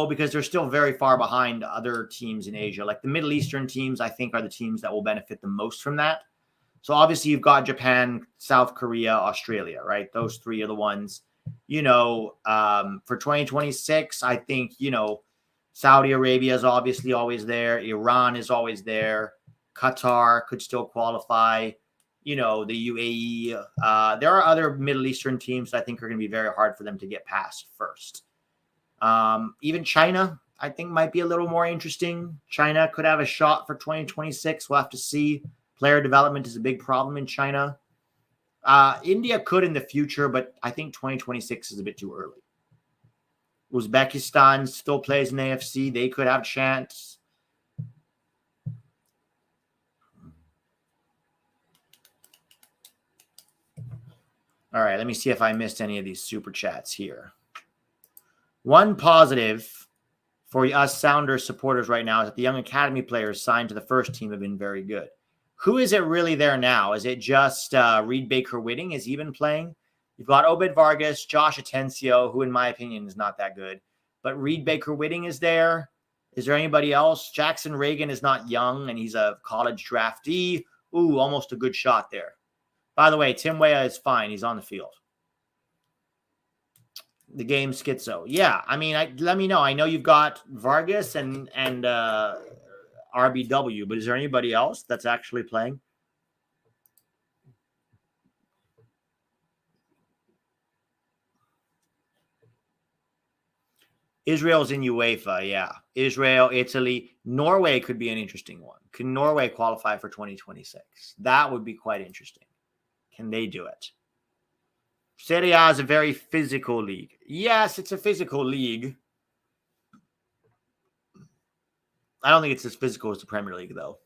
S1: because they're still very far behind other teams in Asia. Like the Middle Eastern teams, I think, are the teams that will benefit the most from that. So obviously you've got Japan, South Korea, Australia, right? Those 3 are the ones, for 2026, I think, Saudi Arabia is obviously always there. Iran is always there. Qatar could still qualify. The UAE. There are other Middle Eastern teams that I think are going to be very hard for them to get past first. Even China, I think, might be a little more interesting. China could have a shot for 2026. We'll have to see. Player development is a big problem in China. India could in the future, but I think 2026 is a bit too early. Uzbekistan still plays in AFC. They could have a chance. All right, let me see if I missed any of these super chats here. One positive for us Sounders supporters right now is that the young academy players signed to the first team have been very good. Who is it really there now? Is it just Reed Baker-Whitting? Has he been playing? You've got Obed Vargas, Josh Atencio, who in my opinion is not that good. But Reed Baker-Whitting is there. Is there anybody else? Jackson Reagan is not young, and he's a college draftee. Ooh, almost a good shot there. By the way, Tim Weah is fine. He's on the field. The game schizo. Yeah, I mean, let me know. I know you've got Vargas and RBW, but is there anybody else that's actually playing? Israel's in UEFA, yeah. Israel, Italy, Norway could be an interesting one. Can Norway qualify for 2026? That would be quite interesting. Can they do it? Serie A is a very physical league. Yes, it's a physical league. I don't think it's as physical as the Premier League, though.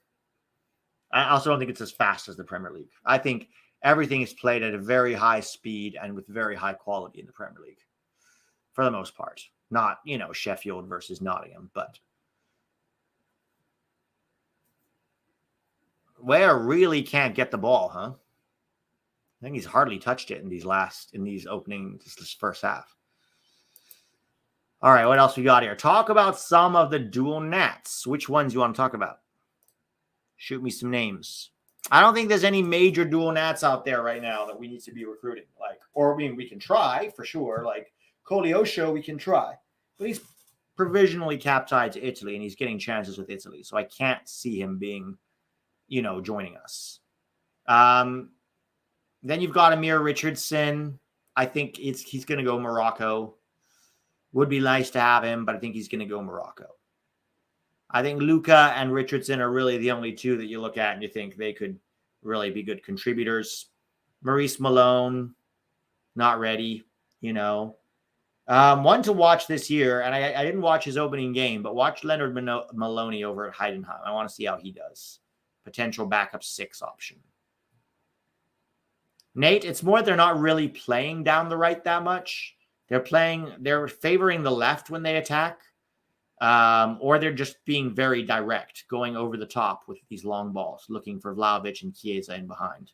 S1: I also don't think it's as fast as the Premier League. I think everything is played at a very high speed and with very high quality in the Premier League, for the most part. Not, Sheffield versus Nottingham, but Weah really can't get the ball, huh? I think he's hardly touched it in this first half. All right, what else we got here? Talk about some of the dual nats. Which ones you want to talk about? Shoot me some names. I don't think there's any major dual nats out there right now that we need to be recruiting. We can try for sure. Like Koleosho, we can try. But he's provisionally cap tied to Italy, and he's getting chances with Italy. So I can't see him being, joining us. Then you've got Amir Richardson. I think he's going to go Morocco. Would be nice to have him, but I think he's going to go Morocco. I think Luca and Richardson are really the only two that you look at and you think they could really be good contributors. Maurice Malone, not ready, One to watch this year, and I didn't watch his opening game, but watch Leonard Maloney over at Heidenheim. I want to see how he does. Potential backup 6 option. Nate, it's more they're not really playing down the right that much. They're favoring the left when they attack, or they're just being very direct, going over the top with these long balls, looking for Vlahovic and Chiesa in behind.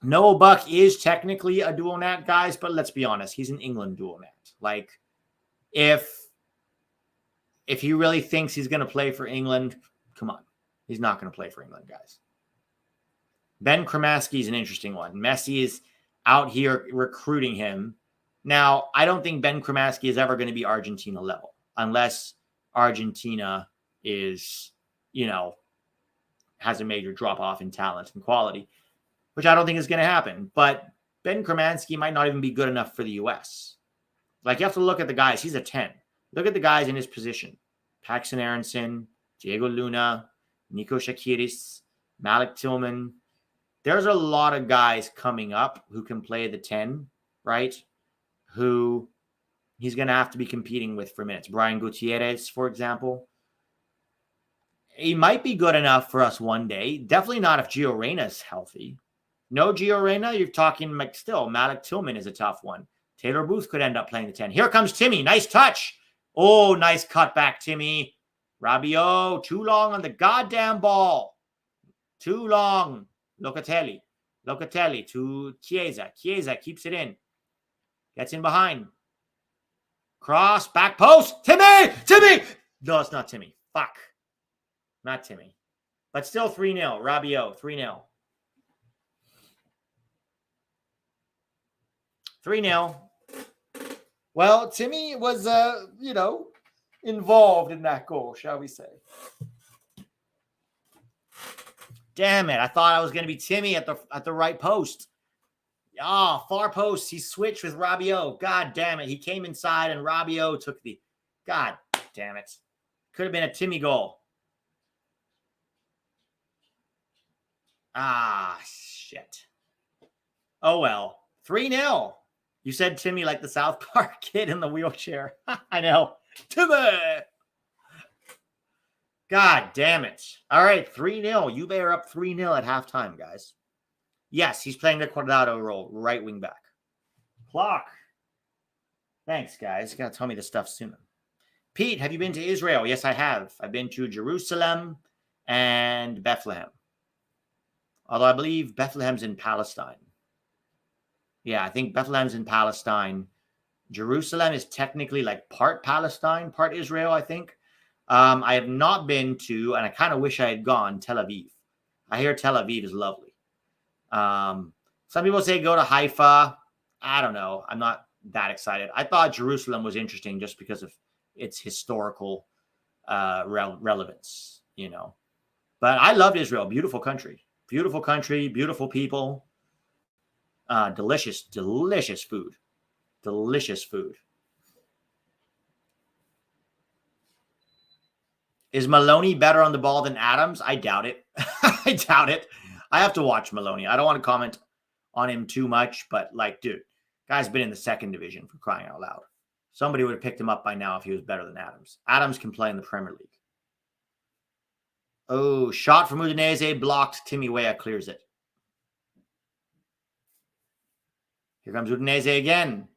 S1: Noah Buck is technically a dual nat, guys, but let's be honest, he's an England dual nat. Like, if he really thinks he's going to play for England, come on. He's not going to play for England, guys. Ben Kremasky is an interesting one. Messi is out here recruiting him. Now, I don't think Ben Kremasky is ever going to be Argentina level unless Argentina is, has a major drop off in talent and quality, which I don't think is going to happen. But Ben Kremasky might not even be good enough for the U.S. Like, you have to look at the guys. He's a 10. Look at the guys in his position. Paxton Aronson, Diego Luna, Nico Shakiris, Malik Tillman. There's a lot of guys coming up who can play the 10, right? Who he's going to have to be competing with for minutes. Brian Gutierrez, for example. He might be good enough for us one day. Definitely not if Gio Reyna's healthy. No Gio Reyna, you're talking still. Malik Tillman is a tough one. Taylor Booth could end up playing the 10. Here comes Timmy. Nice touch. Oh, nice cut back, Timmy. Rabiot, too long on the goddamn ball. Too long. Locatelli to Chiesa. Chiesa keeps it in. Gets in behind. Cross, back post. Timmy! No, it's not Timmy. Fuck. Not Timmy. But still 3-0. Rabiot, 3-0. 3-0. Well, Timmy was, involved in that goal, shall we say. Damn it. I thought I was going to be Timmy at the right post. Far post. He switched with Rabiot. God damn it. He came inside and Rabiot took the... God damn it. Could have been a Timmy goal. Shit. Oh, well. 3-0. You said Timmy like the South Park kid in the wheelchair. I know. Timmy! God damn it. All right, 3-0. Juve are up 3-0 at halftime, guys. Yes, he's playing the Cuadrado role, right wing back. Clock. Thanks, guys. You got to tell me this stuff sooner. Pete, have you been to Israel? Yes, I have. I've been to Jerusalem and Bethlehem. Although I believe Bethlehem's in Palestine. Yeah, I think Bethlehem's in Palestine. Jerusalem is technically like part Palestine, part Israel, I think. I have not been to, and I kind of wish I had gone, Tel Aviv. I hear Tel Aviv is lovely. Some people say go to Haifa. I don't know. I'm not that excited. I thought Jerusalem was interesting just because of its historical relevance, But I loved Israel. Beautiful country. Beautiful country, beautiful people. Delicious food. Delicious food. Is Maloney better on the ball than Adams? I doubt it. I doubt it. I have to watch Maloney. I don't want to comment on him too much, but dude, guy's been in the second division for crying out loud. Somebody would have picked him up by now if he was better than Adams. Adams can play in the Premier League. Oh, shot from Udinese, blocked. Timmy Weah clears it. Here comes Udinese again.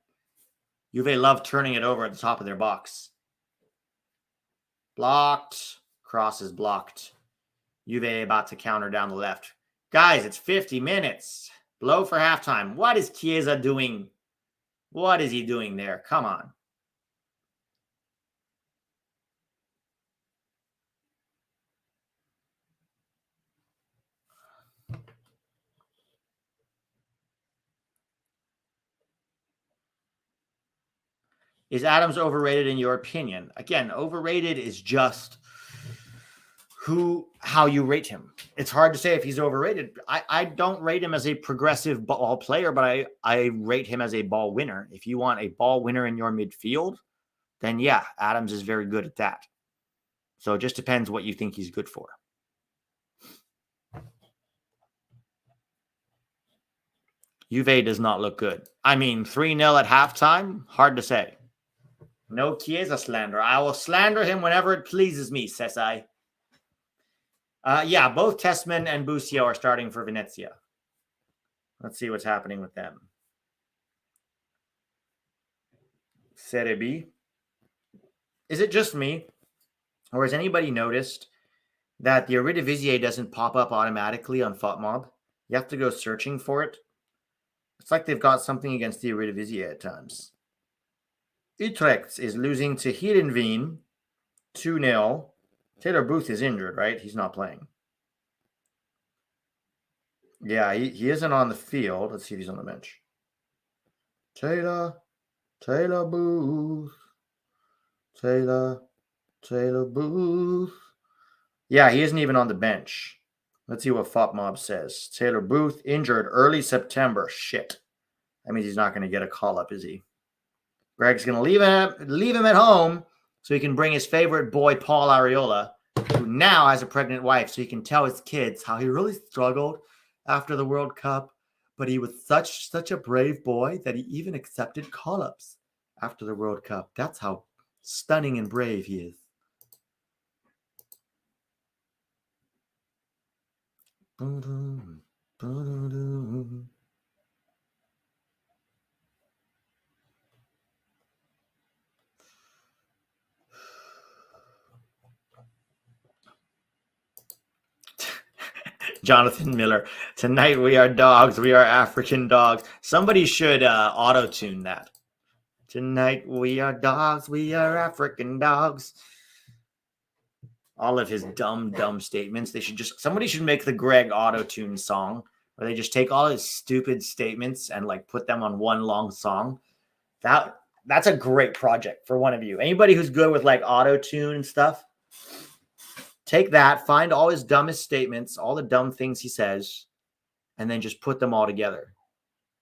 S1: Juve love turning it over at the top of their box. Blocked. Cross is blocked. Juve about to counter down the left. Guys, it's 50 minutes. Blow for halftime. What is Chiesa doing? What is he doing there? Come on. Is Adams overrated in your opinion? Again, overrated is just how you rate him. It's hard to say if he's overrated. I don't rate him as a progressive ball player, but I rate him as a ball winner. If you want a ball winner in your midfield, then yeah, Adams is very good at that. So it just depends what you think he's good for. Juve does not look good. I mean, 3-0 at halftime, hard to say. No Chiesa slander. I will slander him whenever it pleases me, says I. Yeah, both Tessman and Busio are starting for Venezia. Let's see what's happening with them. Serie B. Is it just me? Or has anybody noticed that the Eredivisie doesn't pop up automatically on FOTMob? You have to go searching for it. It's like they've got something against the Eredivisie at times. Utrecht is losing to Heerenveen 2-0. Taylor Booth is injured, right? He's not playing. Yeah, he isn't on the field. Let's see if he's on the bench. Taylor Booth. Taylor Booth. Yeah, he isn't even on the bench. Let's see what FOPMob says. Taylor Booth injured early September. Shit. That means he's not going to get a call-up, is he? Greg's going to leave him at home so he can bring his favorite boy, Paul Arriola, who now has a pregnant wife, so he can tell his kids how he really struggled after the World Cup, but he was such a brave boy that he even accepted call-ups after the World Cup. That's how stunning and brave he is. Jonathan Miller. Tonight we are dogs. We are African dogs. Somebody should auto-tune that. Tonight we are dogs. We are African dogs. All of his dumb statements. Somebody should make the Greg auto-tune song where they just take all his stupid statements and like put them on one long song. That's a great project for one of you. Anybody who's good with like auto-tune and stuff, take that, find all his dumbest statements, all the dumb things he says, and then just put them all together.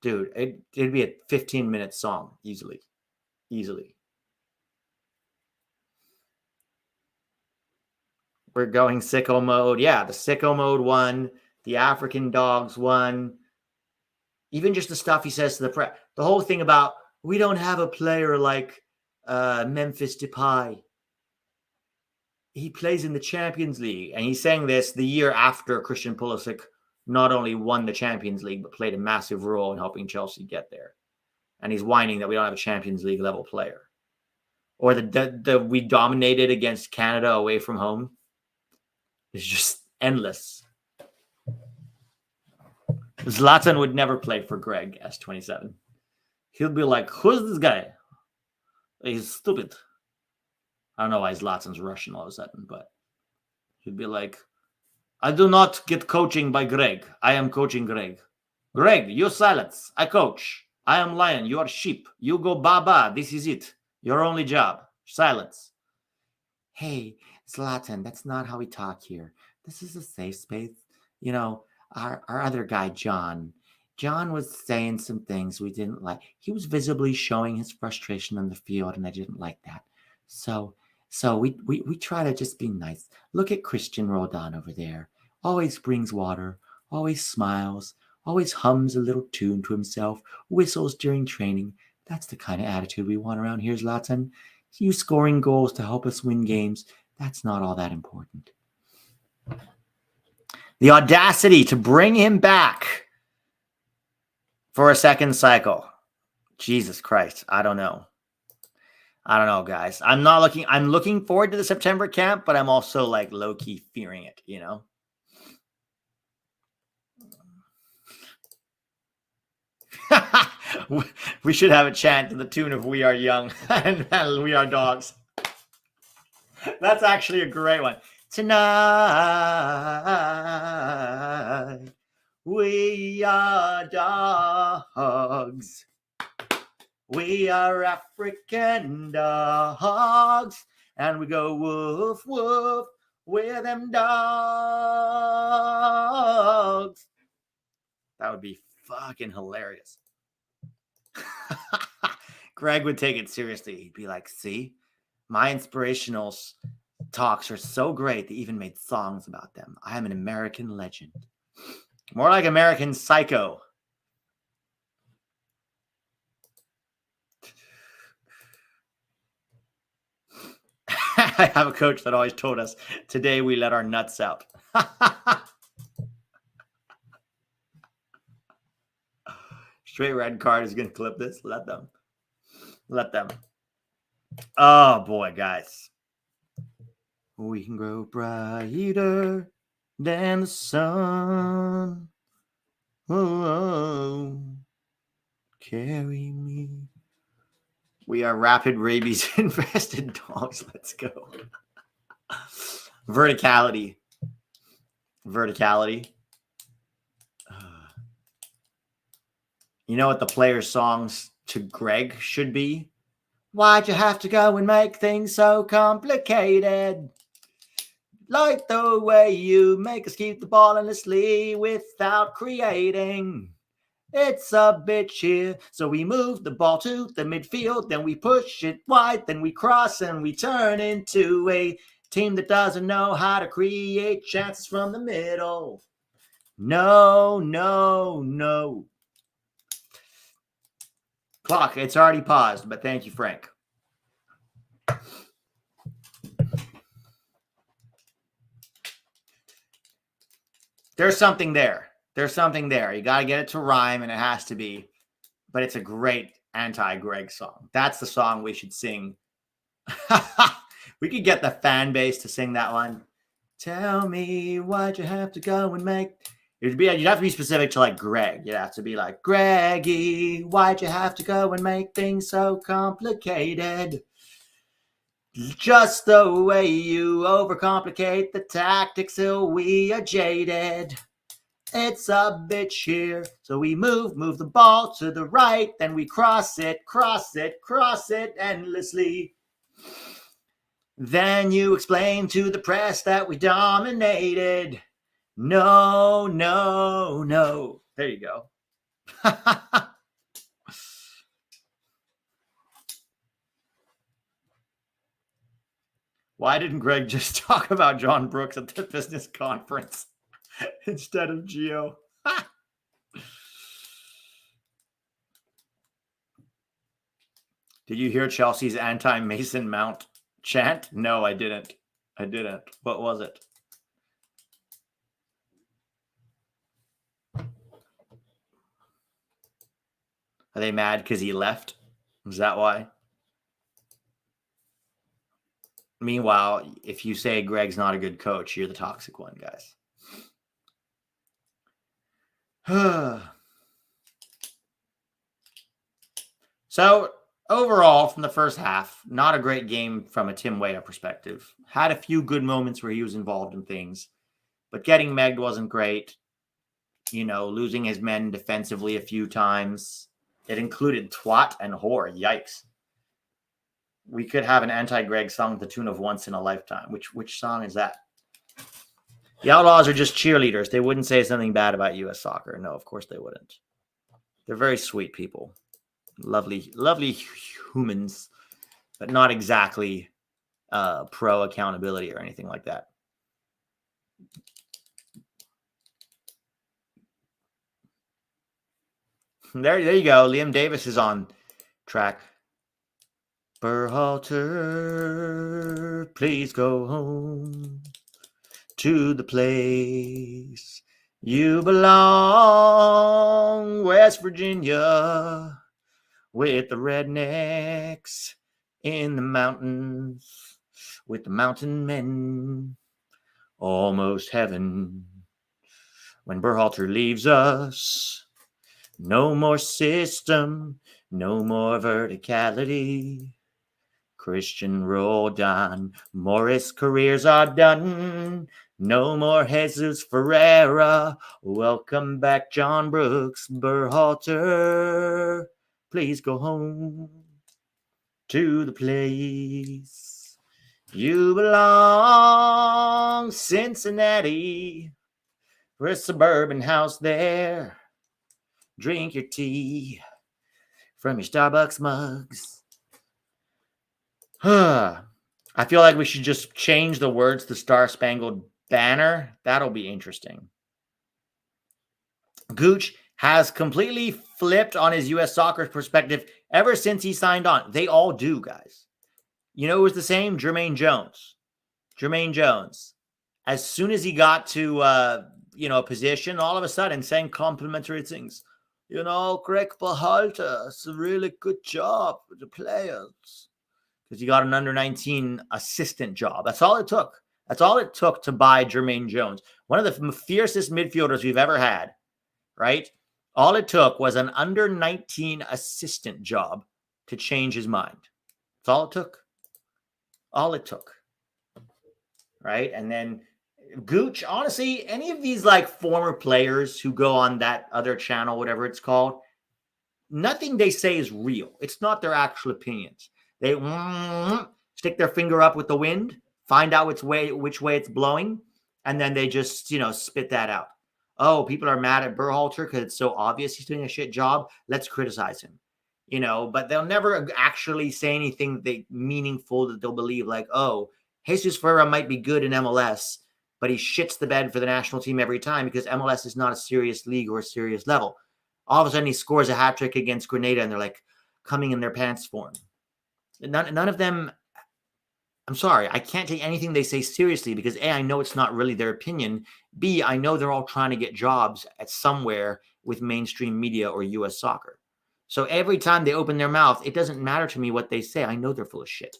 S1: Dude, it'd be a 15-minute song easily. We're going sicko mode. Yeah, the sicko mode one, the African dogs one. Even just the stuff he says to the press. The whole thing about we don't have a player like Memphis Depay. He plays in the Champions League. And he's saying this the year after Christian Pulisic not only won the Champions League, but played a massive role in helping Chelsea get there. And he's whining that we don't have a Champions League level player. Or the we dominated against Canada away from home. It's just endless. Zlatan would never play for Greg, S27. He'll be like, who's this guy? He's stupid. I don't know why Zlatan's Russian all of a sudden, but he'd be like, I do not get coaching by Greg. I am coaching Greg. Greg, you silence. I coach. I am lion. You are sheep. You go ba-ba. This is it. Your only job. Silence. Hey, Zlatan, that's not how we talk here. This is a safe space. You know, our other guy, John was saying some things we didn't like. He was visibly showing his frustration on the field, and I didn't like that. So we try to just be nice. Look at Christian Roldan over there. Always brings water, always smiles, always hums a little tune to himself, whistles during training. That's the kind of attitude we want around here, Zlatan. You scoring goals to help us win games, that's not all that important. The audacity to bring him back for a second cycle. Jesus Christ. I don't know, guys. I'm looking forward to the September camp, but I'm also like low-key fearing it, you know? We should have a chant to the tune of We Are Young and We Are Dogs. That's actually a great one. Tonight, we are dogs. We are African dogs. And we go woof, woof, we're them dogs. That would be fucking hilarious. Greg would take it seriously. He'd be like, see, my inspirational talks are so great they even made songs about them. I am an American legend. More like American Psycho. I have a coach that always told us, today we let our nuts out. Straight red card is going to clip this. Let them. Oh, boy, guys. We can grow brighter than the sun. Oh, carry me. We are rapid rabies infested dogs. Let's go. Verticality. You know what the players' songs to Greg should be? Why'd you have to go and make things so complicated? Like the way you make us keep the ball in the sleeve without creating. It's a bitch here. So we move the ball to the midfield, then we push it wide, then we cross and we turn into a team that doesn't know how to create chances from the middle. No, no, no. Clock, it's already paused, but thank you, Frank. There's something there. There's something there. You got to get it to rhyme, and it has to be. But it's a great anti-Greg song. That's the song we should sing. We could get the fan base to sing that one. Tell me why'd you have to go and make... You'd have to be specific to like Greg. You'd have to be like, Greggy, why'd you have to go and make things so complicated? Just the way you overcomplicate the tactics till we are jaded. It's a bitch here. So we move the ball to the right, then we cross it endlessly. Then you explain to the press that we dominated. No, no, no. There you go. Why didn't Greg just talk about John Brooks at the business conference instead of Gio? Did you hear Chelsea's anti-Mason Mount chant? No, I didn't. What was it? Are they mad because he left? Is that why? Meanwhile, if you say Greg's not a good coach, you're the toxic one, guys. So, overall, from the first half, not a great game from a Tim Weah perspective. Had a few good moments where he was involved in things, but getting megged wasn't great. Losing his men defensively a few times. It included twat and whore. Yikes. We could have an anti-Greg song to the tune of Once in a Lifetime. Which song is that? The Outlaws are just cheerleaders. They wouldn't say something bad about U.S. soccer. No, of course they wouldn't. They're very sweet people. Lovely, lovely humans, but not exactly pro accountability or anything like that. There you go. Liam Davis is on track. Berhalter, please go home to the place you belong, West Virginia, with the rednecks in the mountains, with the mountain men, almost heaven. When Berhalter leaves us, no more system, no more verticality. Christian Roldan, Morris careers are done. No more Jesus Ferreira. Welcome back, John Brooks. Berhalter, please go home to the place you belong. Cincinnati, for a suburban house there. Drink your tea from your Starbucks mugs. I feel like we should just change the words to Star Spangled Banner. That'll be interesting. Gooch has completely flipped on his U.S. soccer perspective ever since he signed on. They all do, guys. It was the same. Jermaine Jones. As soon as he got to, a position, all of a sudden saying complimentary things. Greg Berhalter, it's a really good job with the players. Because he got an under-19 assistant job. That's all it took. That's all it took to buy Jermaine Jones. One of the fiercest midfielders we've ever had, right? All it took was an under-19 assistant job to change his mind. That's all it took. All it took. Right? And then Gooch, honestly, any of these like former players who go on that other channel, whatever it's called, nothing they say is real. It's not their actual opinions. They stick their finger up with the wind, find out which way it's blowing, and then they just, spit that out. Oh, people are mad at Berhalter because it's so obvious he's doing a shit job. Let's criticize him. But they'll never actually say anything meaningful that they'll believe, like, oh, Jesus Ferreira might be good in MLS, but he shits the bed for the national team every time because MLS is not a serious league or a serious level. All of a sudden he scores a hat trick against Grenada and they're like coming in their pants for him. None of them, I'm sorry, I can't take anything they say seriously because A, I know it's not really their opinion. B, I know they're all trying to get jobs at somewhere with mainstream media or US soccer. So every time they open their mouth, it doesn't matter to me what they say. I know they're full of shit.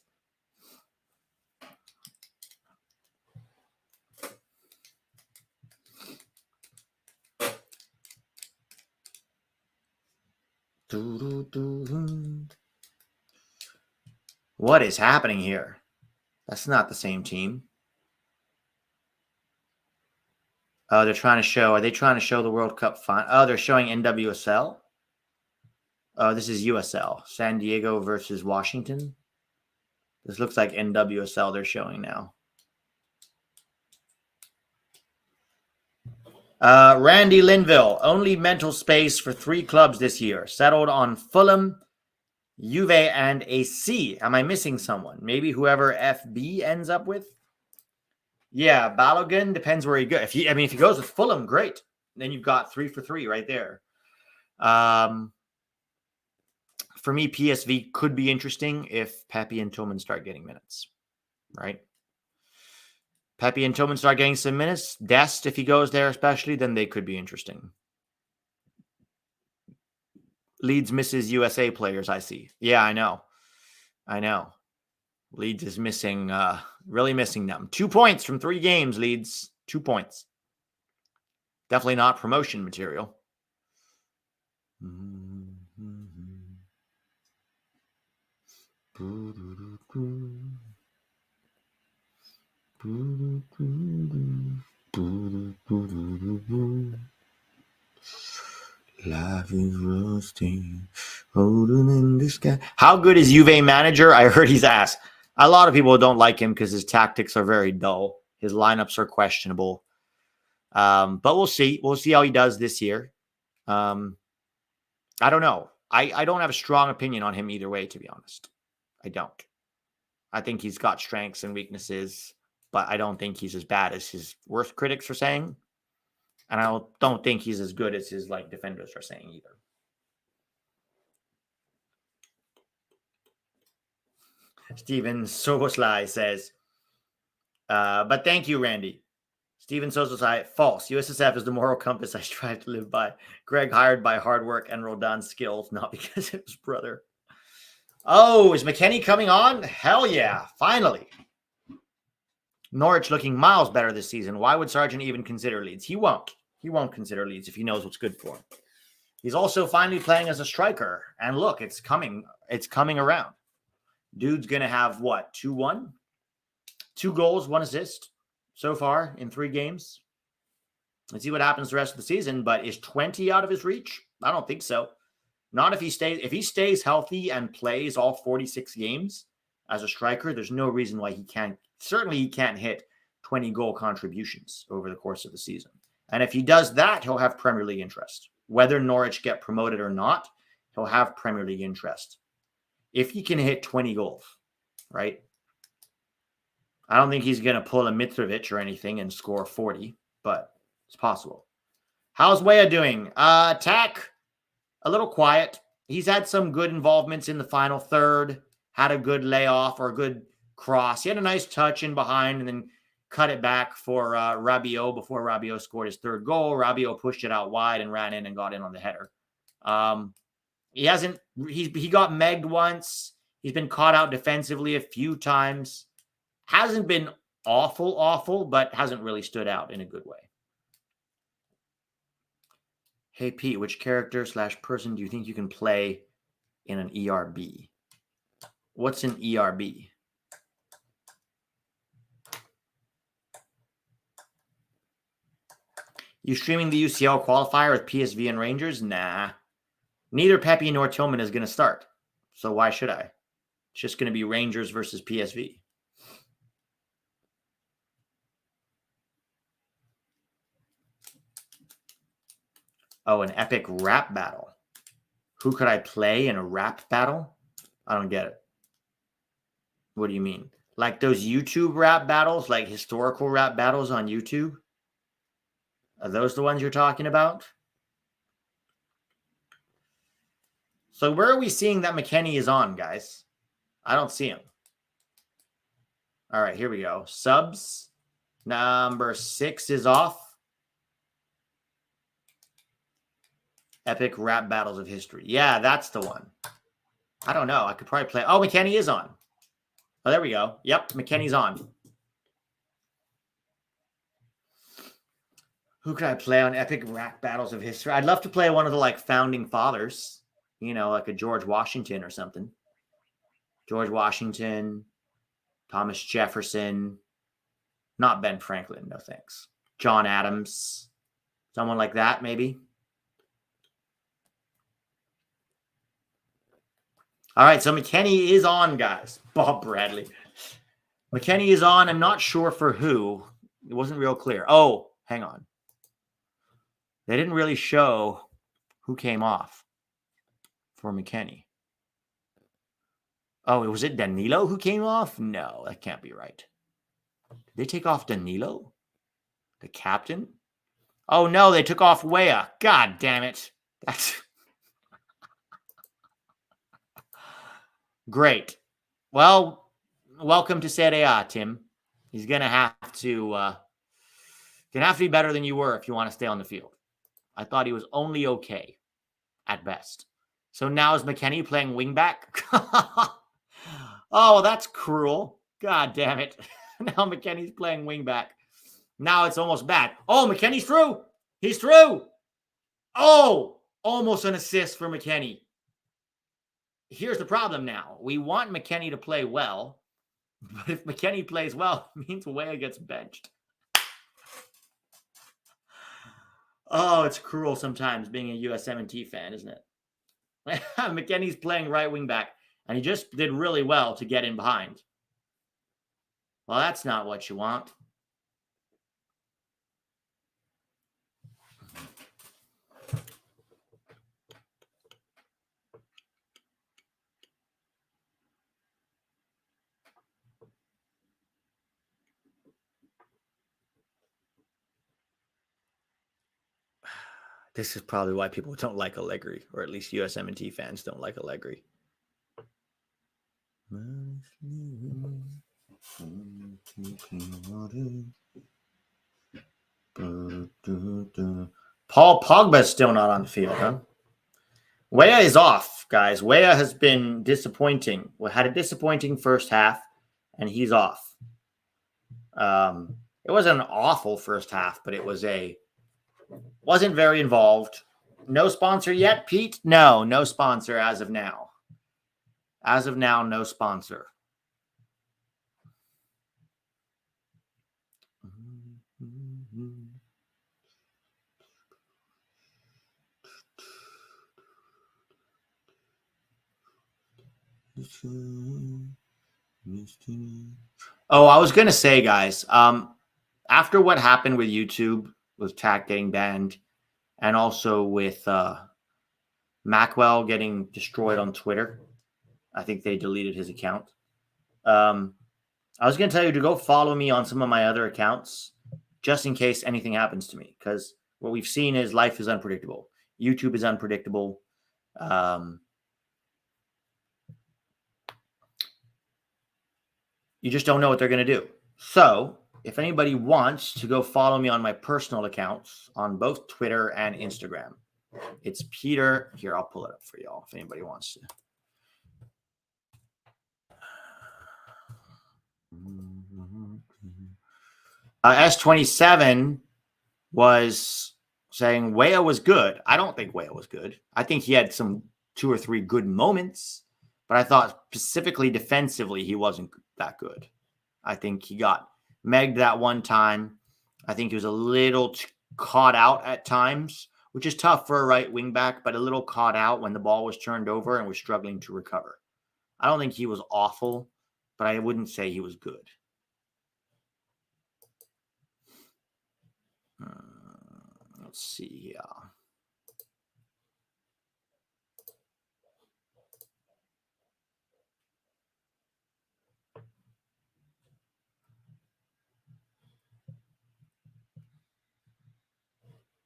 S1: What is happening here? That's not the same team. Oh, they're trying to show. Are they trying to show the World Cup final? Oh, they're showing NWSL. Oh, this is USL. San Diego versus Washington. This looks like NWSL they're showing now. Randy Linville, only mental space for 3 clubs this year. Settled on Fulham, Juve, and AC. Am I missing someone? Maybe whoever FB ends up with? Yeah, Balogun, depends where he goes. If he goes with Fulham, great. Then you've got 3 for 3 right there. For me, PSV could be interesting if Pepe and Tillman start getting minutes, right? Pepe and Tillman start getting some minutes. Dest, if he goes there especially, then they could be interesting. Leeds misses USA players, I see. Yeah, I know. Leeds is missing, really missing them. 2 points from 3 games, Leeds. 2 points. Definitely not promotion material. Life is rusting, holding in the sky. How good is Juve manager? I heard he's ass. A lot of people don't like him because his tactics are very dull. His lineups are questionable. But we'll see. We'll see how he does this year. I don't know. I don't have a strong opinion on him either way, to be honest. I don't. I think he's got strengths and weaknesses, but I don't think he's as bad as his worst critics are saying. And I don't think he's as good as his defenders are saying either. Steven Soboslai says, but thank you, Randy. Steven Soboslai, false. USSF is the moral compass I strive to live by. Greg hired by hard work and Roldan's skills, not because of his brother. Oh, is McKennie coming on? Hell yeah, finally. Norwich looking miles better this season. Why would Sargent even consider Leeds? He won't. He won't consider Leeds if he knows what's good for him. He's also finally playing as a striker. And look, it's coming. It's coming around. Dude's going to have, what, 2-1? 2 goals, 1 assist so far in 3 games. Let's see what happens the rest of the season. But is 20 out of his reach? I don't think so. Not if he stays. If he stays healthy and plays all 46 games as a striker, there's no reason why he can't. Certainly, he can't hit 20 goal contributions over the course of the season. And if he does that, he'll have Premier League interest. Whether Norwich get promoted or not, he'll have Premier League interest. If he can hit 20 goals, right? I don't think he's going to pull a Mitrovic or anything and score 40, but it's possible. How's Weah doing? Attack, a little quiet. He's had some good involvements in the final third, had a good layoff or a good cross. He had a nice touch in behind and then cut it back for Rabiot before Rabiot scored his 3rd goal. Rabiot pushed it out wide and ran in and got in on the header. He got megged once. He's been caught out defensively a few times. Hasn't been awful, but hasn't really stood out in a good way. Hey, Pete, which character / person do you think you can play in an ERB? What's an ERB? You streaming the UCL qualifier with PSV and Rangers? Nah. Neither Pepe nor Tillman is going to start. So why should I? It's just going to be Rangers versus PSV. Oh, an epic rap battle. Who could I play in a rap battle? I don't get it. What do you mean? Like those YouTube rap battles, like historical rap battles on YouTube? Are those the ones you're talking about? So where are we seeing that McKennie is on, guys? I don't see him. All right, here we go. Subs. Number 6 is off. Epic rap battles of history. Yeah, that's the one. I don't know. I could probably play. Oh, McKennie is on. Oh, there we go. Yep, McKennie's on. Who could I play on epic rap battles of history? I'd love to play one of the like founding fathers. You know, like a George Washington or something. George Washington, Thomas Jefferson. Not Ben Franklin, no thanks. John Adams. Someone like that, maybe. All right, so McKennie is on, guys. Bob Bradley. McKennie is on. I'm not sure for who. It wasn't real clear. Oh, hang on. They didn't really show who came off for McKennie. Oh, was it Danilo who came off? No, that can't be right. Did they take off Danilo? The captain? Oh, no, they took off Weah. God damn it. That's... Great. Well, welcome to Serie A, Tim. He's gonna have to be better than you were if you want to stay on the field. I thought he was only okay at best. So now is McKennie playing wingback? Oh, that's cruel. God damn it. Now McKennie's playing wingback. Now it's almost bad. Oh, McKennie's through. He's through. Oh, almost an assist for McKennie. Here's the problem now. We want McKennie to play well, but if McKennie plays well, it means Weah gets benched. Oh, it's cruel sometimes being a USMNT fan, isn't it? McKennie's playing right wing back, and he just did really well to get in behind. Well, that's not what you want. This is probably why people don't like Allegri, or at least USMNT fans don't like Allegri. Paul Pogba's still not on the field, huh? Weah is off, guys. Weah has been disappointing. We had a disappointing first half, and he's off. It wasn't an awful first half, but it wasn't very involved. No sponsor yet, Pete? No sponsor as of now. As of now, no sponsor. Oh, I was going to say, guys, after what happened with YouTube, with Tack getting banned, and also with Macwell getting destroyed on Twitter, I think they deleted his account. I was going to tell you to go follow me on some of my other accounts, just in case anything happens to me, because what we've seen is life is unpredictable. YouTube is unpredictable. You just don't know what they're going to do. So if anybody wants to go follow me on my personal accounts on both Twitter and Instagram, it's Peter. Here, I'll pull it up for y'all if anybody wants to. S27 was saying Weah was good. I don't think Weah was good. I think he had some 2 or 3 good moments, but I thought specifically defensively he wasn't that good. I think he got megged that one time. I think he was a little caught out at times which is tough for a right wing back, but a little caught out when the ball was turned over and was struggling to recover. I don't think he was awful, but I wouldn't say he was good. Let's see here.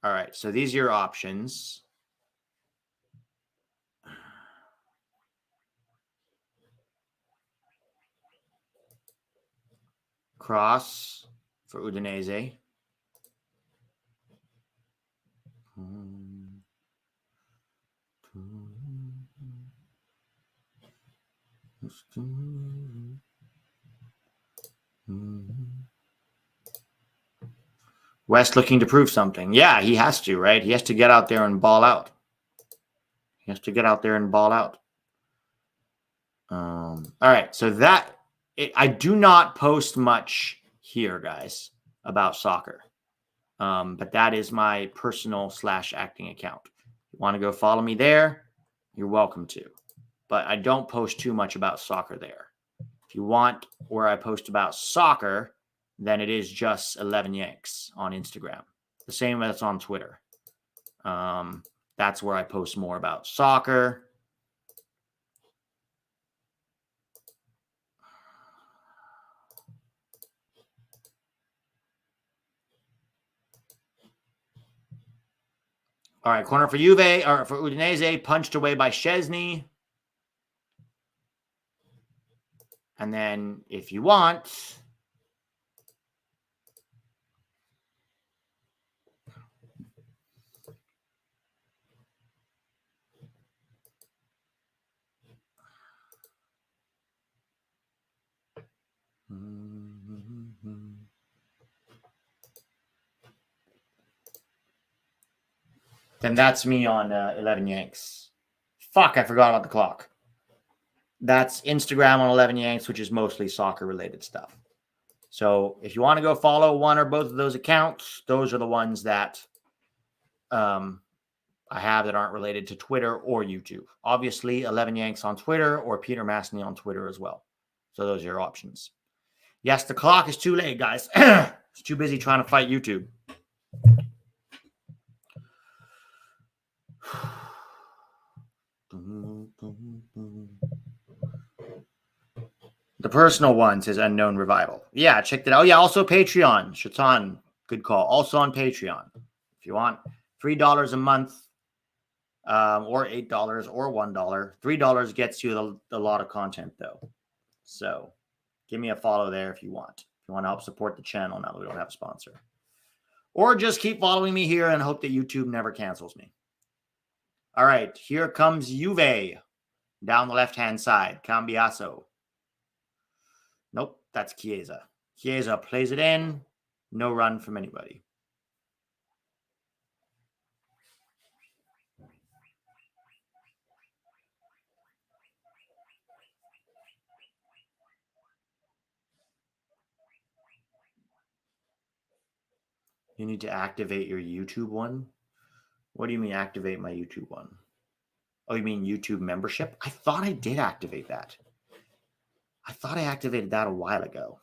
S1: All right, so these are your options. Cross for Udinese. West looking to prove something. Yeah, he has to, right? He has to get out there and ball out. He has to get out there and ball out. All right, so I do not post much here, guys, about soccer. But that is my personal /acting account. If you want to go follow me there, you're welcome to. But I don't post too much about soccer there. If you want where I post about soccer, then it is just 11 Yanks on Instagram. The same as on Twitter. That's where I post more about soccer. All right, corner for Juve, or for Udinese, punched away by Szczesny. And then if you want, then that's me on 11 Yanks. Fuck, I forgot about the clock. That's Instagram on 11 Yanks, which is mostly soccer-related stuff. So if you want to go follow one or both of those accounts, those are the ones that I have that aren't related to Twitter or YouTube. Obviously, 11 Yanks on Twitter or Peter Masney on Twitter as well. So those are your options. Yes, the clock is too late, guys. It's too busy trying to fight YouTube. The personal one says Unknown Revival. Yeah, check that out. Oh, yeah, also Patreon. Shaitan, good call. Also on Patreon. If you want $3 a month or $8 or $1. $3 gets you a lot of content, though. So give me a follow there if you want. If you want to help support the channel now that we don't have a sponsor. Or just keep following me here and hope that YouTube never cancels me. All right, here comes Juve down the left-hand side. Cambiaso. Nope, that's Chiesa. Chiesa plays it in. No run from anybody. You need to activate your YouTube one? What do you mean activate my YouTube one? Oh, you mean YouTube membership? I thought I did activate that. I thought I activated that a while ago.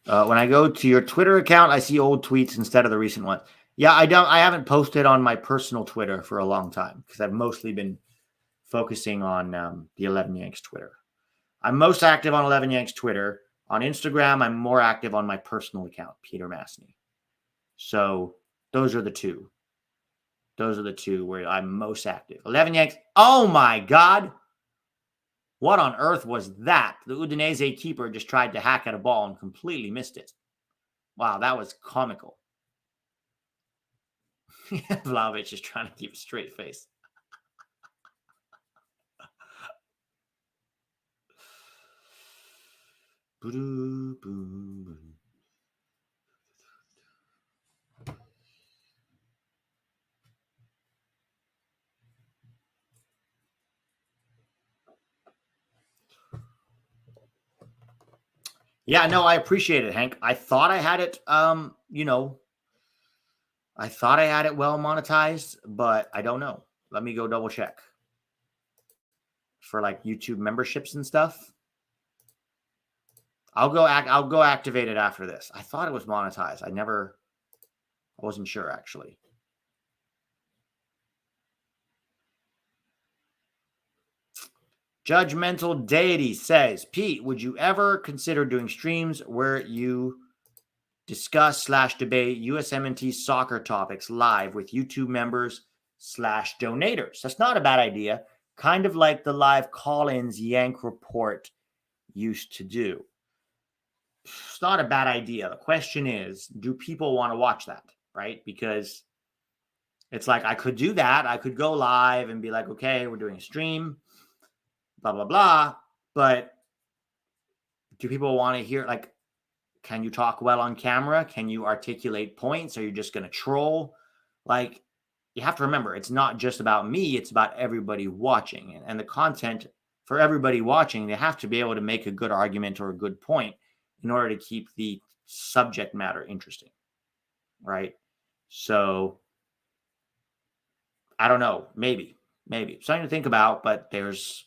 S1: When I go to your Twitter account, I see old tweets instead of the recent one. Yeah, I haven't posted on my personal Twitter for a long time because I've mostly been focusing on the 11 Yanks Twitter. I'm most active on 11 Yanks Twitter. On Instagram, I'm more active on my personal account, Peter Masney. So those are the two. Those are the two where I'm most active. 11 Yanks. Oh, my God. What on earth was that? The Udinese keeper just tried to hack at a ball and completely missed it. Wow, that was comical. Vlahovic is trying to keep a straight face. Yeah, no, I appreciate it, Hank. I thought I had it, I thought I had it well monetized, but I don't know. Let me go double check. For like YouTube memberships and stuff. I'll go activate it after this. I thought it was monetized. I wasn't sure actually. Judgmental Deity says, Pete, would you ever consider doing streams where you discuss/debate USMNT soccer topics live with YouTube members/donators? That's not a bad idea. Kind of like the live call-ins Yank Report used to do. It's not a bad idea. The question is, do people want to watch that, right? Because it's like I could do that. I could go live and be like, okay, we're doing a stream, blah, blah, blah. But do people want to hear, like, can you talk well on camera? Can you articulate points? Are you just going to troll? Like, you have to remember, it's not just about me. It's about everybody watching. And the content for everybody watching, they have to be able to make a good argument or a good point in order to keep the subject matter interesting, right? So, I don't know. Maybe. Something to think about, but there's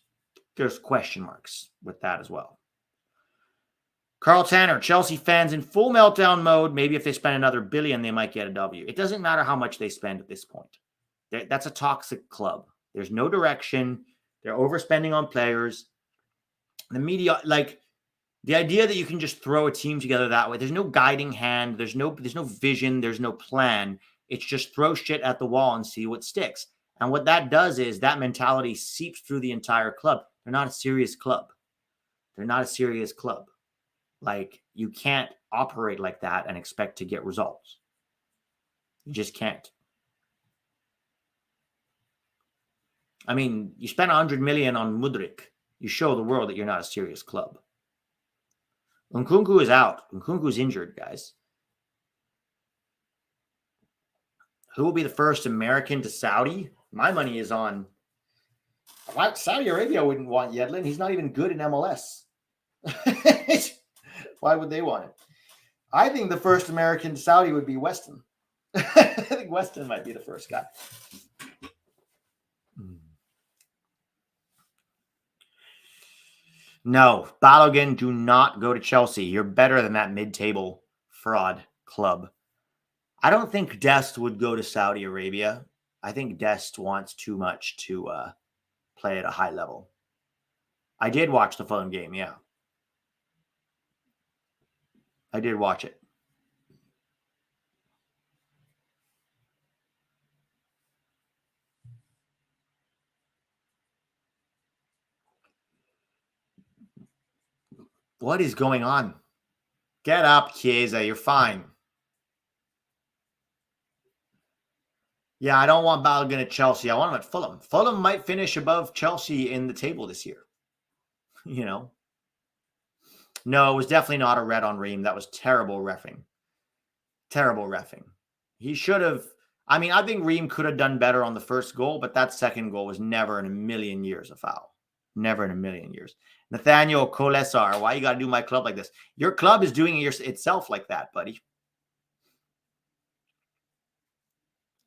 S1: question marks with that as well. Carl Tanner, Chelsea fans in full meltdown mode. Maybe if they spend another $1 billion, they might get a W. It doesn't matter how much they spend at this point. That's a toxic club. There's no direction. They're overspending on players. The media, like the idea that you can just throw a team together that way, there's no guiding hand. There's no vision. There's no plan. It's just throw shit at the wall and see what sticks. And what that does is that mentality seeps through the entire club. They're not a serious club. Like, you can't operate like that and expect to get results. You just can't. I mean, you spend $100 million on Mudryk. You show the world that you're not a serious club. Nkunku is out. Nkunku's injured, guys. Who will be the first American to Saudi? My money is on. Saudi Arabia wouldn't want Yedlin. He's not even good in MLS. Why would they want it? I think the first American to Saudi would be Weston. I think Weston might be the first guy. No, Balogun, do not go to Chelsea. You're better than that mid-table fraud club. I don't think Dest would go to Saudi Arabia. I think Dest wants too much to play at a high level. I did watch the Fulham game, yeah. I did watch it. What is going on? Get up, Chiesa. You're fine. Yeah, I don't want Balogun at Chelsea. I want him at Fulham. Fulham might finish above Chelsea in the table this year. You know? No, it was definitely not a red on Ream. That was terrible reffing. Terrible reffing. He should have. I mean, I think Ream could have done better on the first goal, but that second goal was never in a million years a foul. Never in a million years. Nathaniel Kolesar, why you got to do my club like this? Your club is doing itself like that, buddy.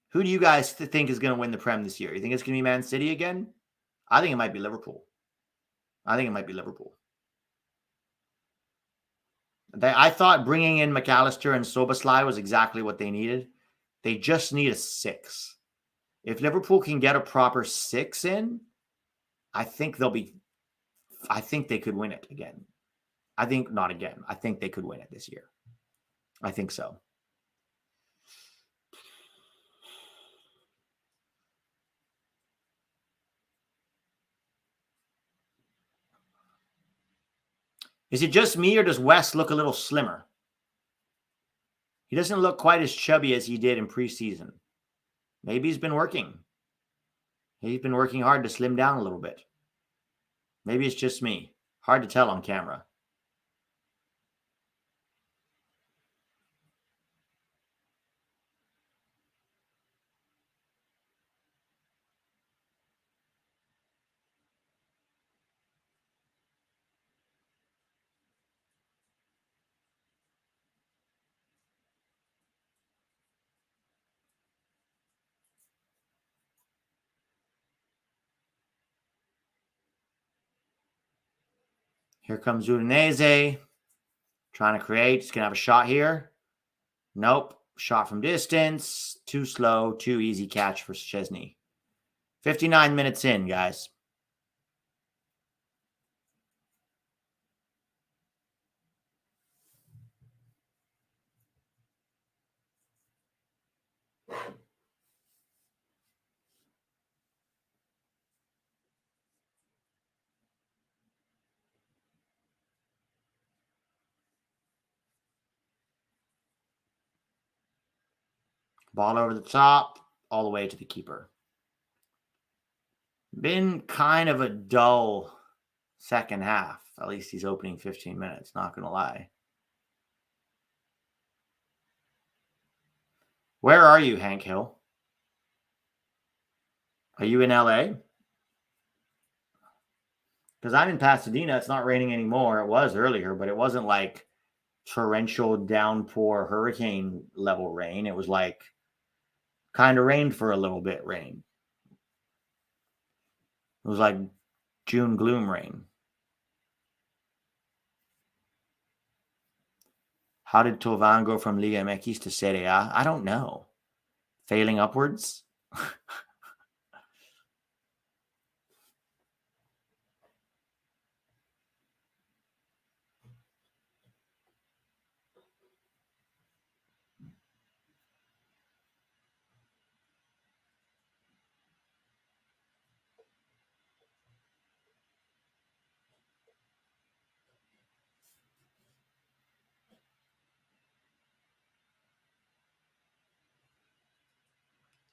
S1: Who do you guys think is going to win the Prem this year? You think it's going to be Man City again? I think it might be Liverpool. I thought bringing in McAllister and Soboslai was exactly what they needed. They just need a 6. If Liverpool can get a proper 6 in, I think they could win it again. I think not again. I think they could win it this year. I think so. Is it just me or does West look a little slimmer? He doesn't look quite as chubby as he did in preseason. Maybe he's been working. He's been working hard to slim down a little bit. Maybe it's just me. Hard to tell on camera. Here comes Udinese. Trying to create. He's going to have a shot here. Nope. Shot from distance. Too slow. Too easy catch for Szczesny. 59 minutes in, guys. Ball over the top, all the way to the keeper. Been kind of a dull second half. At least he's opening 15 minutes, not going to lie. Where are you, Hank Hill? Are you in LA? Because I'm in Pasadena. It's not raining anymore. It was earlier, but it wasn't like torrential downpour hurricane level rain. It was like kind of rained for a little bit rain. It was like June gloom rain. How did Tovan go from Liga MX to Serie A? I don't know. Failing upwards?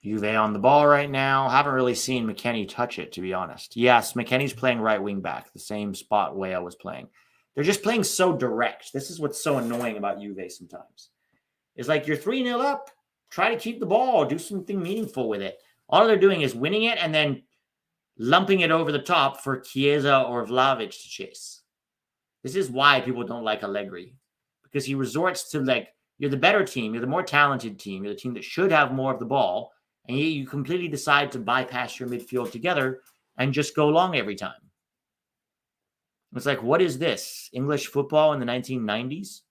S1: Juve on the ball right now. Haven't really seen McKennie touch it, to be honest. Yes, McKennie's playing right wing back, the same spot Weah was playing. They're just playing so direct. This is what's so annoying about Juve sometimes. It's like you're 3-0 up. Try to keep the ball. Do something meaningful with it. All they're doing is winning it and then lumping it over the top for Chiesa or Vlahovic to chase. This is why people don't like Allegri. Because he resorts to, like, you're the better team. You're the more talented team. You're the team that should have more of the ball. And you completely decide to bypass your midfield together and just go long every time. It's like, what is this? English football in the 1990s?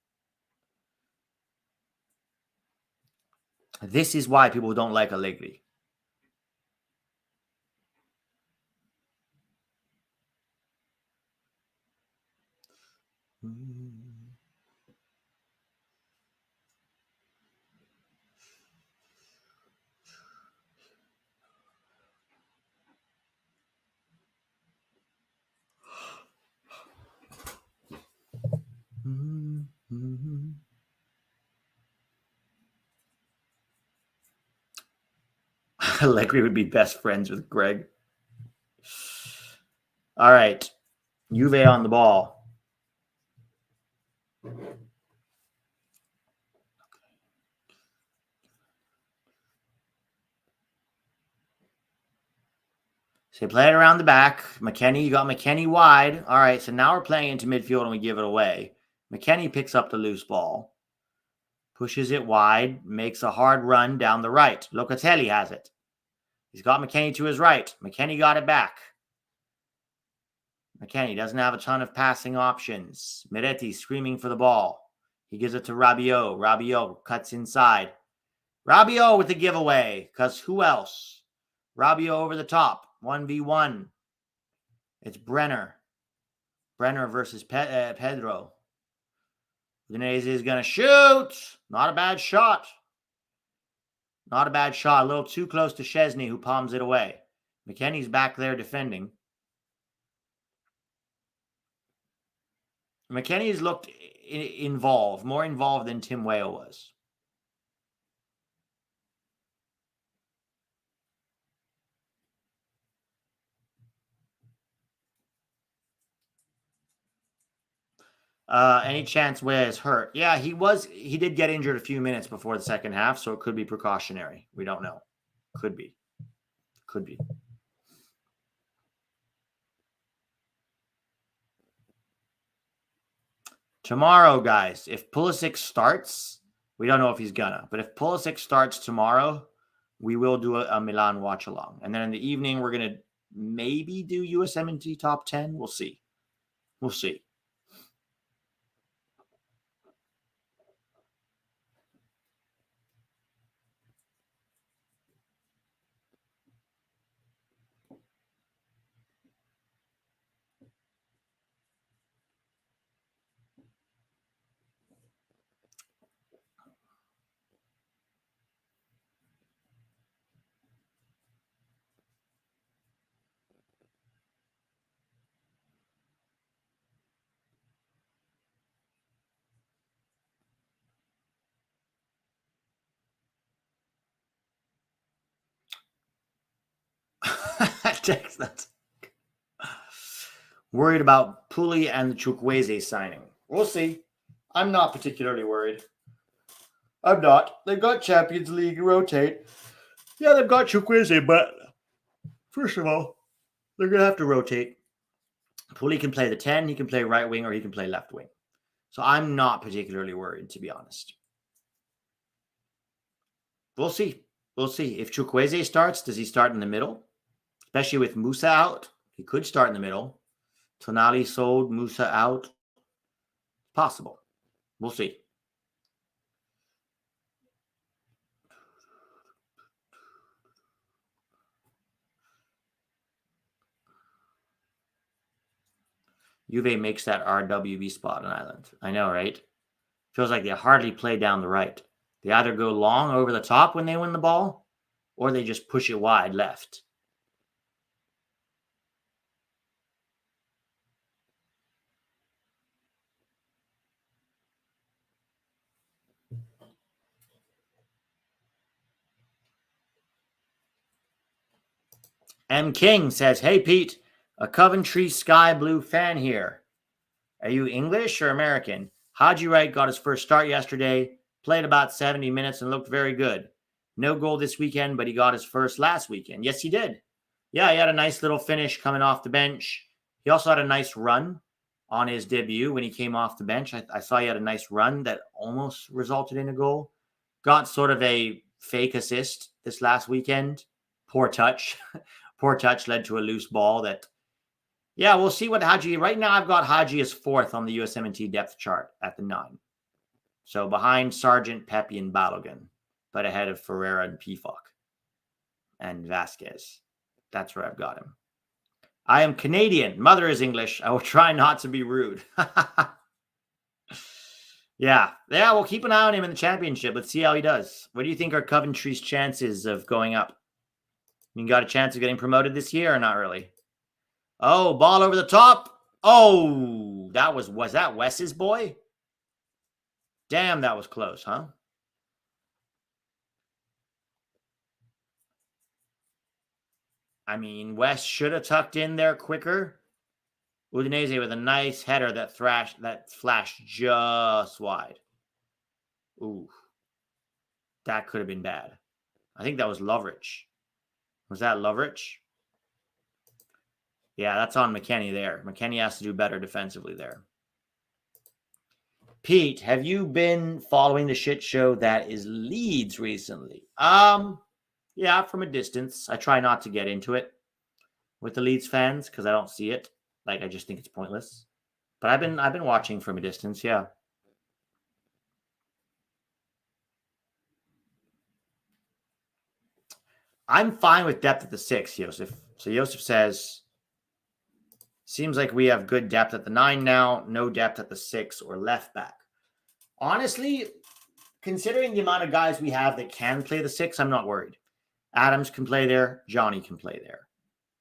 S1: This is why people don't like Allegri. Allegri would be best friends with Greg. All right. Juve on the ball. So they play it around the back. McKennie, you got McKennie wide. All right, so now we're playing into midfield and we give it away. McKennie picks up the loose ball, pushes it wide, makes a hard run down the right. Locatelli has it. He's got McKennie to his right. McKennie got it back. McKennie doesn't have a ton of passing options. Miretti screaming for the ball. He gives it to Rabiot. Rabiot cuts inside. Rabiot with the giveaway, because who else? Rabiot over the top. 1v1. It's Brenner. Brenner versus Pedro. Udinese is going to shoot. Not a bad shot. Not a bad shot. A little too close to Szczesny, who palms it away. McKennie's back there defending. McKennie's looked involved, more involved than Tim Weah was. Any chance Weah is hurt? Yeah, he did get injured a few minutes before the second half, so it could be precautionary. We don't know. Could be. Could be. Tomorrow, guys, if Pulisic starts, we don't know if he's gonna, but if Pulisic starts tomorrow, we will do a Milan watch along. And then in the evening, we're gonna maybe do USMNT top 10. We'll see. We'll see. Text that. Worried about Puli and the Chukwueze signing. We'll see. I'm not particularly worried. I'm not. They've got Champions League rotate. Yeah, they've got Chukwueze, but first of all, they're going to have to rotate. Puli can play the 10, he can play right wing, or he can play left wing. So I'm not particularly worried, to be honest. We'll see. We'll see. If Chukwueze starts, does he start in the middle? Especially with Musa out, he could start in the middle. Tonali sold, Musa out. Possible. We'll see. Juve makes that RWB spot on Ireland. I know, right? Feels like they hardly play down the right. They either go long over the top when they win the ball, or they just push it wide left. M. King says, hey, Pete, a Coventry Sky Blue fan here. Are you English or American? Haji Wright got his first start yesterday, played about 70 minutes and looked very good. No goal this weekend, but he got his first last weekend. Yes, he did. Yeah, he had a nice little finish coming off the bench. He also had a nice run on his debut when he came off the bench. I saw he had a nice run that almost resulted in a goal. Got sort of a fake assist this last weekend. Poor touch. Poor touch led to a loose ball that, yeah, we'll see what Haji, right now I've got Haji as 4th on the USMNT depth chart at the 9. So behind Sargent, Pepe, and Balogun, but ahead of Ferreira and Pifok and Vasquez. That's where I've got him. I am Canadian. Mother is English. I will try not to be rude. Yeah, we'll keep an eye on him in the championship. Let's see how he does. What do you think are Coventry's chances of going up? You got a chance of getting promoted this year or not really? Oh, ball over the top. Oh, was that Wes's boy? Damn, that was close, huh? I mean, Wes should have tucked in there quicker. Udinese with a nice header that flashed just wide. Ooh, that could have been bad. I think that was Lovrich. Was that Lovrich? Yeah, that's on McKennie there. McKennie has to do better defensively there. Pete, have you been following the shit show that is Leeds recently? Yeah, from a distance. I try not to get into it with the Leeds fans because I don't see it. Like, I just think it's pointless. But I've been watching from a distance, yeah. I'm fine with depth at the 6, Joseph. So Joseph says, seems like we have good depth at the 9 now, no depth at the 6 or left back. Honestly, considering the amount of guys we have that can play the 6, I'm not worried. Adams can play there. Johnny can play there.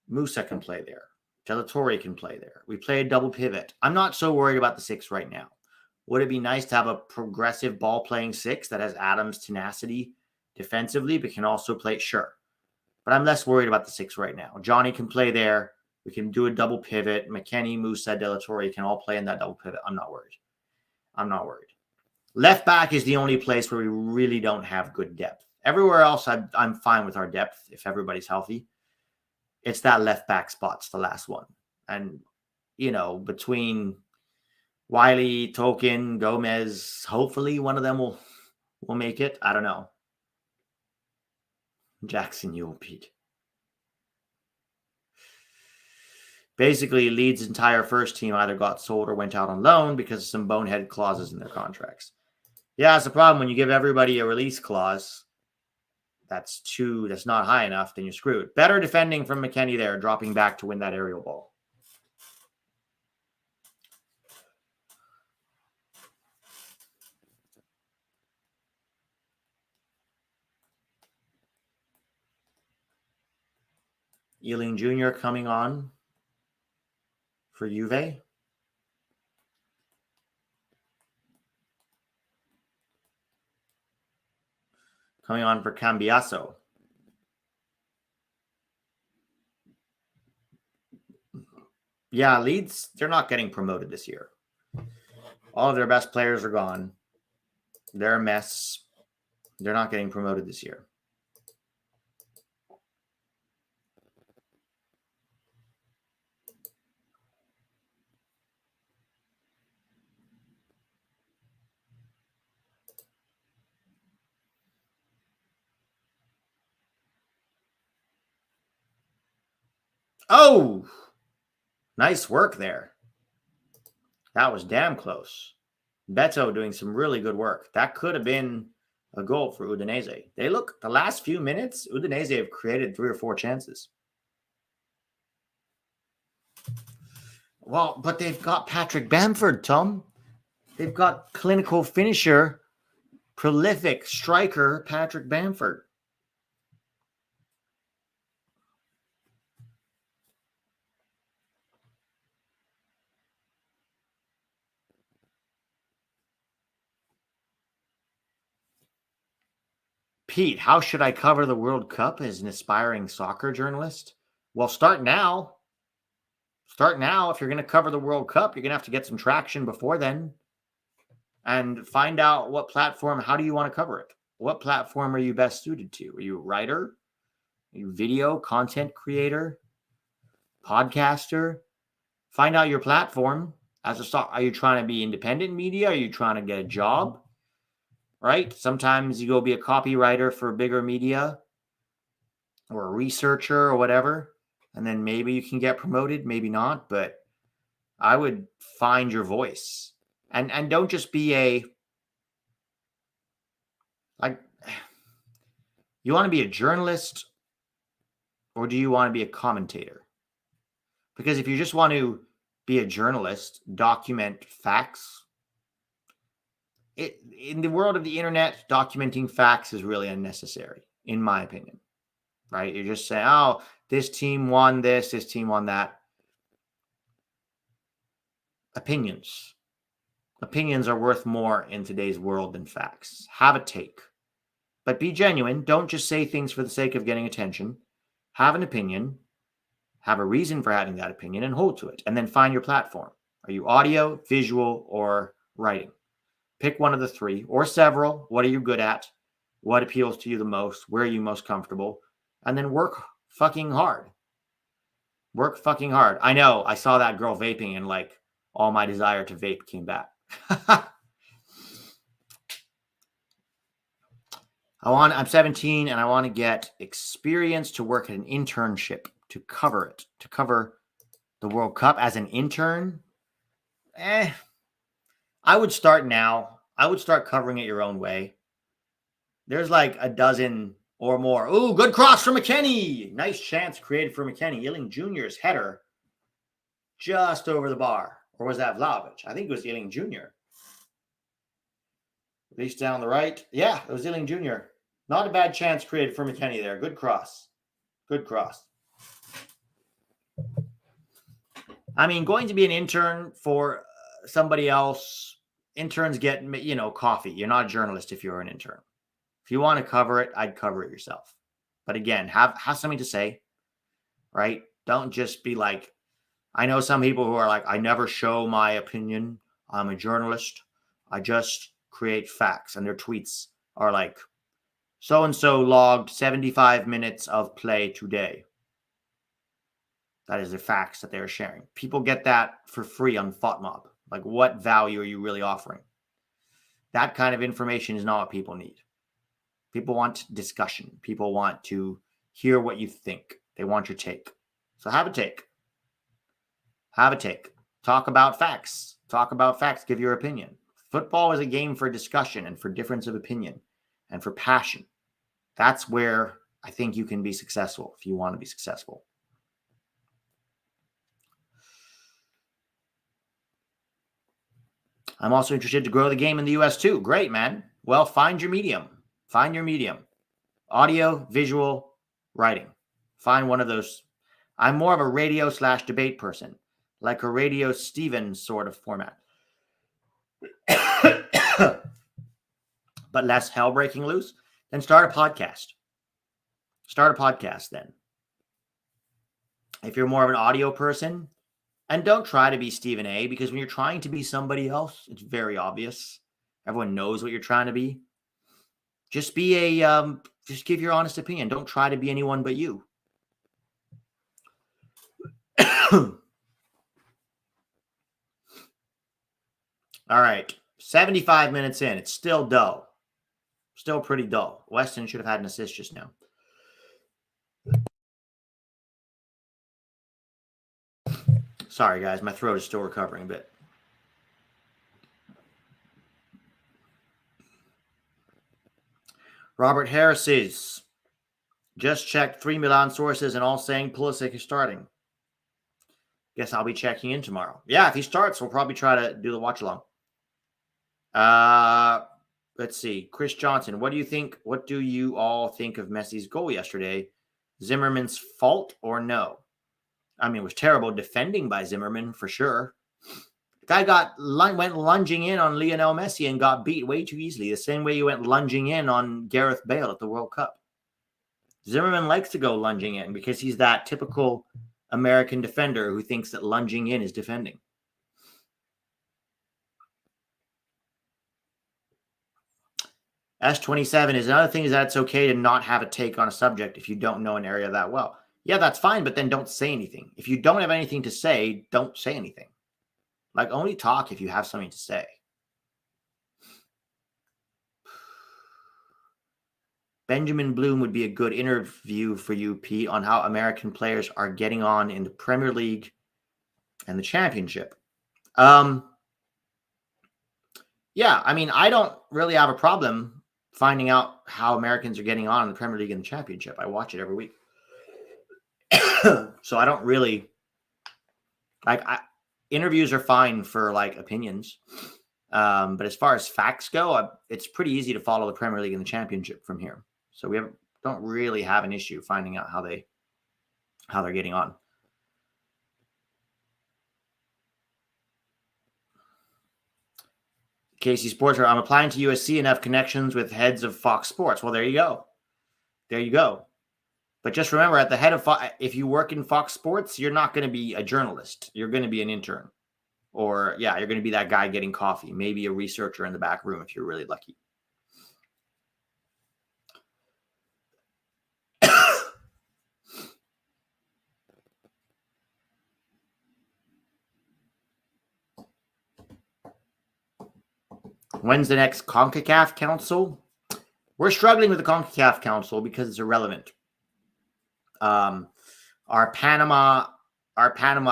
S1: Musa can play there. Delatorre can play there. We play a double pivot. I'm not so worried about the 6 right now. Would it be nice to have a progressive ball-playing 6 that has Adams' tenacity defensively, but can also play? Sure. But I'm less worried about the 6 right now. Johnny can play there. We can do a double pivot. McKennie, Musa, Delatorre can all play in that double pivot. I'm not worried. Left back is the only place where we really don't have good depth. Everywhere else, I'm fine with our depth if everybody's healthy. It's that left back spot's the last one. And, between Wiley, Token, Gomez, hopefully one of them will make it. I don't know. Jackson Ewell, Pete. Basically, Leeds' entire first team either got sold or went out on loan because of some bonehead clauses in their contracts. Yeah, it's a problem when you give everybody a release clause. That's not high enough, then you're screwed. Better defending from McKennie there, dropping back to win that aerial ball. Ealing Jr. coming on for Juve. Coming on for Cambiaso. Yeah, Leeds, they're not getting promoted this year. All of their best players are gone. They're a mess. They're not getting promoted this year. Oh, nice work there. That was damn close. Beto doing some really good work. That could have been a goal for Udinese. The last few minutes, Udinese have created 3 or 4 chances. Well, but they've got Patrick Bamford, Tom. They've got clinical finisher, prolific striker Patrick Bamford. Pete, how should I cover the World Cup as an aspiring soccer journalist? Well, start now. Start now. If you're going to cover the World Cup, you're going to have to get some traction before then and find out what platform, how do you want to cover it? What platform are you best suited to? Are you a writer? Are you a video content creator? Podcaster? Find out your platform. Are you trying to be independent media? Are you trying to get a job? Right? Sometimes you go be a copywriter for bigger media or a researcher or whatever, and then maybe you can get promoted, maybe not, but I would find your voice. And don't just be you want to be a journalist or do you want to be a commentator? Because if you just want to be a journalist, document facts, in the world of the internet, documenting facts is really unnecessary, in my opinion, right? You're just saying, oh, this team won this team won that. Opinions are worth more in today's world than facts. Have a take, but be genuine. Don't just say things for the sake of getting attention. Have an opinion, have a reason for having that opinion, and hold to it, and then find your platform. Are you audio, visual, or writing? Pick one of the 3 or several. What are you good at? What appeals to you the most? Where are you most comfortable? And then work fucking hard. Work fucking hard. I know. I saw that girl vaping and like all my desire to vape came back. I'm 17 and I want to get experience to work at an internship to cover the World Cup as an intern. I would start now. I would start covering it your own way. There's like a dozen or more. Ooh, good cross from McKennie. Nice chance created for McKennie. Yilling Jr.'s header just over the bar. Or was that Vlahovic? I think it was Yilling Jr. Release down the right. Yeah, it was Yilling Jr. Not a bad chance created for McKennie there. Good cross. Good cross. I mean, going to be an intern for somebody else, interns get, coffee. You're not a journalist if you're an intern. If you want to cover it, I'd cover it yourself. But again, have something to say, right? Don't just be like, I know some people who are like, I never show my opinion. I'm a journalist. I just create facts. And their tweets are like, so-and-so logged 75 minutes of play today. That is the facts that they're sharing. People get that for free on FOTMob. Like, what value are you really offering? That kind of information is not what people need. People want discussion. People want to hear what you think. They want your take. So have a take. Have a take. Talk about facts. Talk about facts. Give your opinion. Football is a game for discussion and for difference of opinion and for passion. That's where I think you can be successful if you want to be successful. I'm also interested to grow the game in the US too. Great, man. Well, find your medium. Find your medium. Audio, visual, writing. Find one of those. I'm more of a radio/debate person, like a Radio Stevens sort of format. But less hell breaking loose. Then start a podcast. Start a podcast then. If you're more of an audio person, And don't try to be Stephen A, because when you're trying to be somebody else, it's very obvious. Everyone knows what you're trying to be. Just be just give your honest opinion. Don't try to be anyone but you. All right. 75 minutes in. It's still dull. Still pretty dull. Weston should have had an assist just now. Sorry, guys. My throat is still recovering a bit. Robert Harris is. Just checked 3 Milan sources and all saying Pulisic is starting. Guess I'll be checking in tomorrow. Yeah, if he starts, we'll probably try to do the watch along. Let's see. Chris Johnson, what do you think? What do you all think of Messi's goal yesterday? Zimmerman's fault or no? I mean, it was terrible defending by Zimmerman for sure. The guy went lunging in on Lionel Messi and got beat way too easily. The same way he went lunging in on Gareth Bale at the World Cup. Zimmerman likes to go lunging in because he's that typical American defender who thinks that lunging in is defending. S27 is another thing is that it's okay to not have a take on a subject if you don't know an area that well. Yeah, that's fine, but then don't say anything. If you don't have anything to say, don't say anything. Like, only talk if you have something to say. Benjamin Bloom would be a good interview for you, Pete, on how American players are getting on in the Premier League and the Championship. Yeah, I mean, I don't really have a problem finding out how Americans are getting on in the Premier League and the Championship. I watch it every week. So I don't really interviews are fine for like opinions. But as far as facts go, it's pretty easy to follow the Premier League and the Championship from here. So we don't really have an issue finding out how they're getting on. Casey Sports, I'm applying to USC and have connections with heads of Fox Sports. Well, there you go. There you go. But just remember, at the head of if you work in Fox Sports, you're not going to be a journalist. You're going to be an intern. Or, yeah, you're going to be that guy getting coffee. Maybe a researcher in the back room if you're really lucky. When's the next CONCACAF Council? We're struggling with the CONCACAF Council because it's irrelevant. Our Panama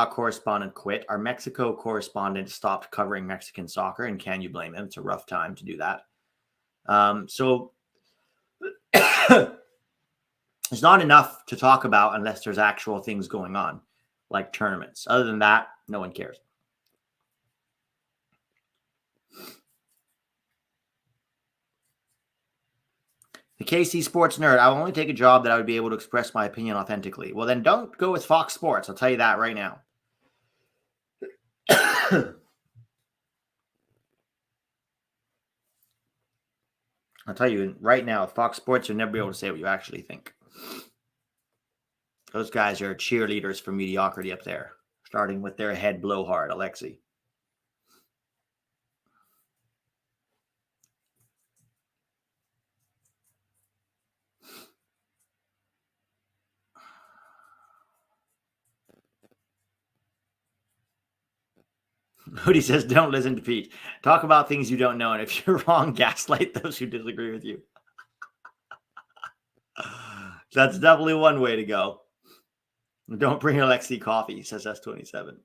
S1: correspondent quit. Our Mexico correspondent stopped covering Mexican soccer, and can you blame him? It's a rough time to do that. So there's not enough to talk about unless there's actual things going on, like tournaments. Other than that, no one cares. The KC Sports Nerd, I will only take a job that I would be able to express my opinion authentically. Well, then don't go with Fox Sports. I'll tell you that right now. I'll tell you right now, Fox Sports, you'll never be able to say what you actually think. Those guys are cheerleaders for mediocrity up there, starting with their head blowhard, Alexi. Hoodie says, don't listen to Pete. Talk about things you don't know, and if you're wrong, gaslight those who disagree with you. That's definitely one way to go. Don't bring Alexi coffee, says S27.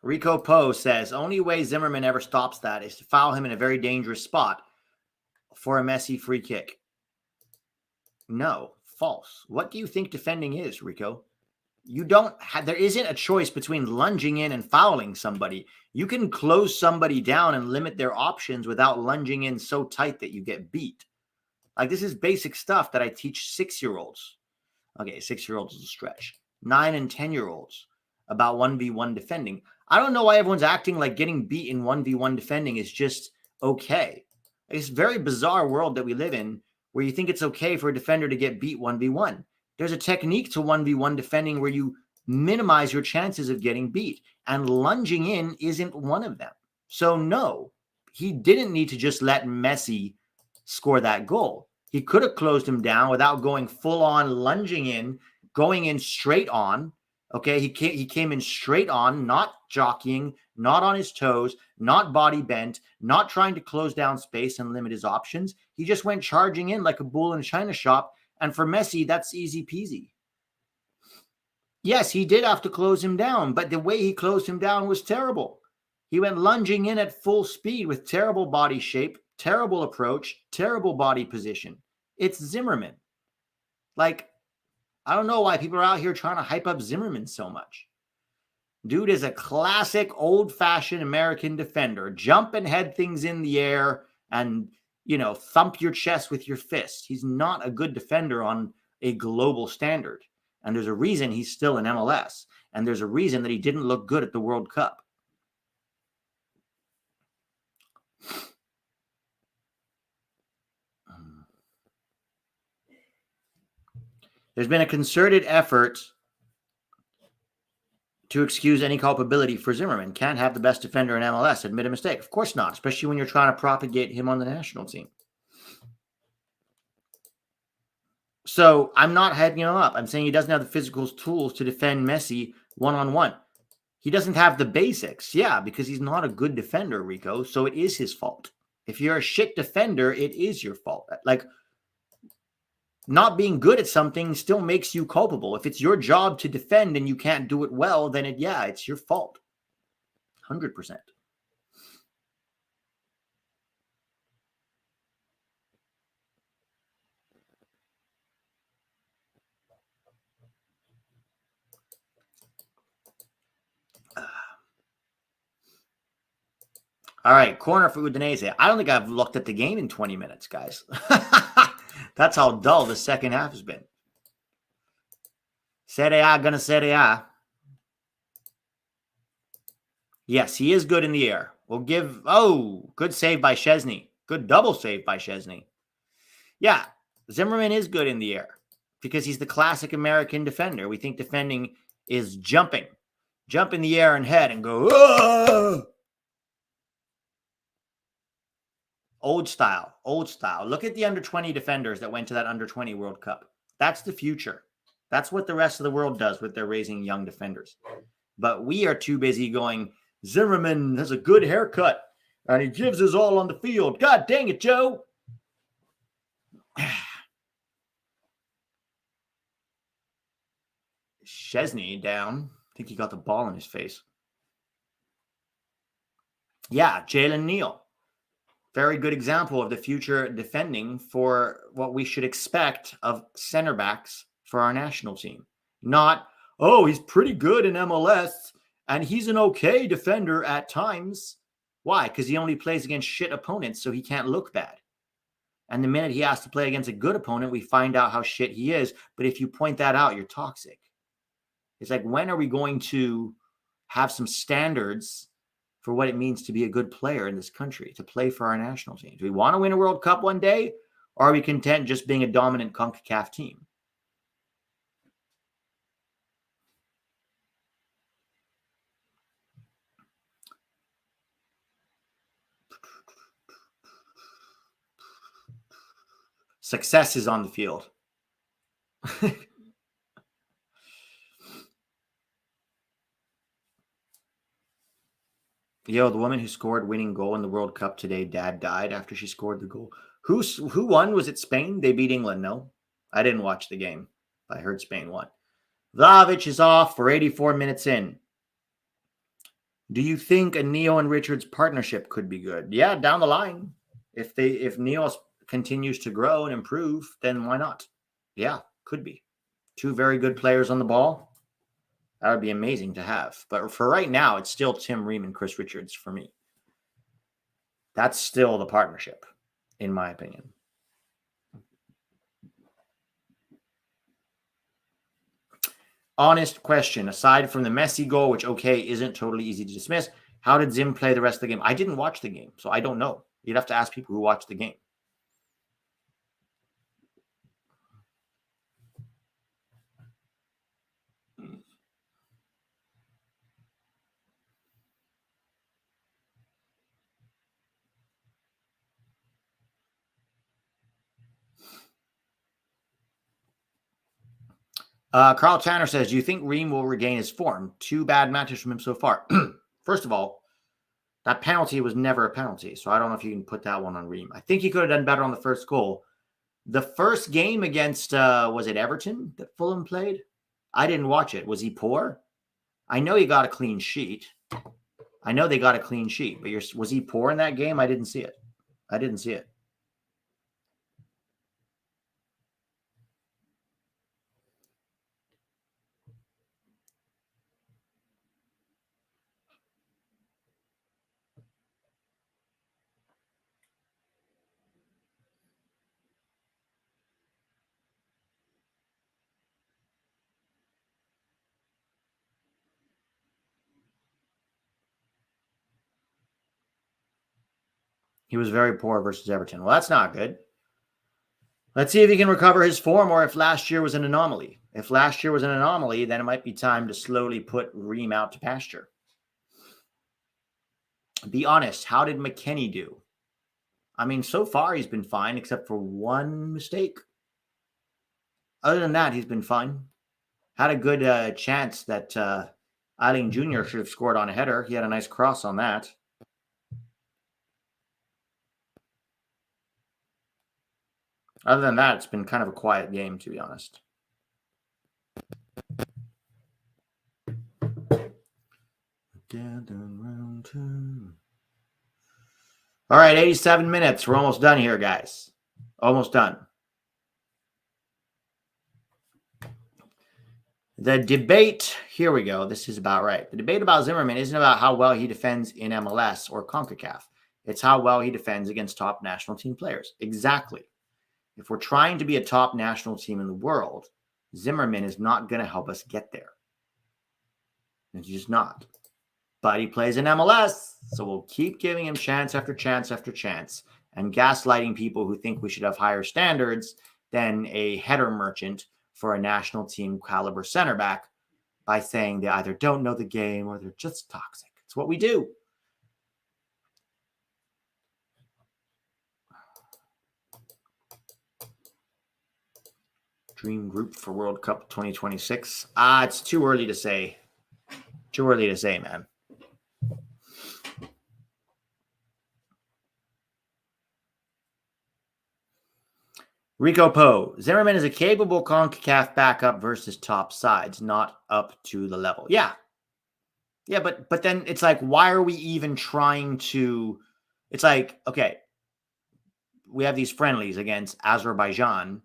S1: Rico Poe says, only way Zimmerman ever stops that is to foul him in a very dangerous spot for a Messi free kick. No, false. What do you think defending is, Rico? There isn't a choice between lunging in and fouling somebody. You can close somebody down and limit their options without lunging in so tight that you get beat. Like, this is basic stuff that I teach 6-year-olds. Okay, 6-year-olds is a stretch. 9 and 10-year-olds about 1v1 defending. I don't know why everyone's acting like getting beat in 1v1 defending is just okay. It's a very bizarre world that we live in where you think it's okay for a defender to get beat 1v1. There's a technique to 1v1 defending where you minimize your chances of getting beat, and lunging in isn't one of them. So no, he didn't need to just let Messi score that goal. He could have closed him down without going full on lunging in, going in straight on. Okay, he came in straight on, not jockeying, not on his toes, not body bent, not trying to close down space and limit his options. He just went charging in like a bull in a china shop. And for Messi, that's easy peasy. Yes, he did have to close him down, but the way he closed him down was terrible. He went lunging in at full speed with terrible body shape, terrible approach, terrible body position. It's Zimmerman. Like, I don't know why people are out here trying to hype up Zimmerman so much. Dude is a classic old-fashioned American defender. Jump and head things in the air and, thump your chest with your fist. He's not a good defender on a global standard. And there's a reason he's still in MLS. And there's a reason that he didn't look good at the World Cup. There's been a concerted effort to excuse any culpability for Zimmerman. Can't have the best defender in MLS admit a mistake. Of course not, especially when you're trying to propagate him on the national team. So I'm not hyping him up. I'm saying he doesn't have the physical tools to defend Messi one-on-one. He doesn't have the basics. Yeah, because he's not a good defender, Rico. So it is his fault. If you're a shit defender, it is your fault. Like, not being good at something still makes you culpable. If it's your job to defend and you can't do it well, then it's your fault. 100%. All right, corner for Udinese. I don't think I've looked at the game in 20 minutes, guys. That's how dull the second half has been. Serie A gonna Serie A. Yes, he is good in the air. We'll give... Oh, good save by Szczesny. Good double save by Szczesny. Yeah, Zimmerman is good in the air because he's the classic American defender. We think defending is jumping. Jump in the air and head and go... Oh! Old style. Look at the under-20 defenders that went to that under-20 World Cup. That's the future. That's what the rest of the world does with their raising young defenders. But we are too busy going, Zimmerman has a good haircut, and he gives his all on the field. God dang it, Joe. Szczesny down. I think he got the ball in his face. Yeah, Jalen Neal. Very good example of the future defending for what we should expect of center backs for our national team. Not, oh, he's pretty good in MLS and he's an okay defender at times. Why? Because he only plays against shit opponents, so he can't look bad. And the minute he has to play against a good opponent, we find out how shit he is. But if you point that out, you're toxic. It's like, when are we going to have some standards for what it means to be a good player in this country, to play for our national team? Do we want to win a World Cup one day, or are we content just being a dominant CONCACAF team? Success is on the field. Yo, the woman who scored winning goal in the World Cup today, dad died after she scored the goal. Who won? Was it Spain? They beat England, no? I didn't watch the game. I heard Spain won. Vlahovic is off for 84 minutes in. Do you think a Neo and Richards partnership could be good? Yeah, down the line. If Neo continues to grow and improve, then why not? Yeah, could be. Two very good players on the ball. That would be amazing to have. But for right now, it's still Tim Ream and Chris Richards for me. That's still the partnership, in my opinion. Honest question. Aside from the Messi goal, which, okay, isn't totally easy to dismiss, how did Zim play the rest of the game? I didn't watch the game, so I don't know. You'd have to ask people who watched the game. Carl Tanner says, do you think Ream will regain his form? 2 bad matches from him so far. First of all, that penalty was never a penalty, so I don't know if you can put that one on Ream. I think he could have done better on the first goal. The first game against, was it Everton that Fulham played? I didn't watch it. Was he poor? I know he got a clean sheet. I know they got a clean sheet, but was he poor in that game? I didn't see it. I didn't see it. He was very poor versus Everton. Well, that's not good. Let's see if he can recover his form or if last year was an anomaly. If last year was an anomaly, then it might be time to slowly put Ream out to pasture. Be honest, how did McKennie do? I mean, so far he's been fine except for one mistake. Other than that, he's been fine. Had a good chance that Eiling Jr. should have scored on a header. He had a nice cross on that. Other than that, it's been kind of a quiet game, to be honest. All right, 87 minutes. We're almost done here, guys. Almost done. The debate, here we go. This is about right. The debate about Zimmerman isn't about how well he defends in MLS or CONCACAF. It's how well he defends against top national team players. Exactly. If we're trying to be a top national team in the world, Zimmerman is not going to help us get there. It's just not. But he plays in MLS, so we'll keep giving him chance after chance after chance and gaslighting people who think we should have higher standards than a header merchant for a national team caliber center back by saying they either don't know the game or they're just toxic. It's what we do. Dream group for World Cup 2026. It's too early to say. Too early to say, man. Rico Poe. Zimmerman is a capable CONCACAF backup versus top sides, not up to the level. Yeah. Yeah, but then it's like, why are we even trying to... It's like, okay, we have these friendlies against Azerbaijan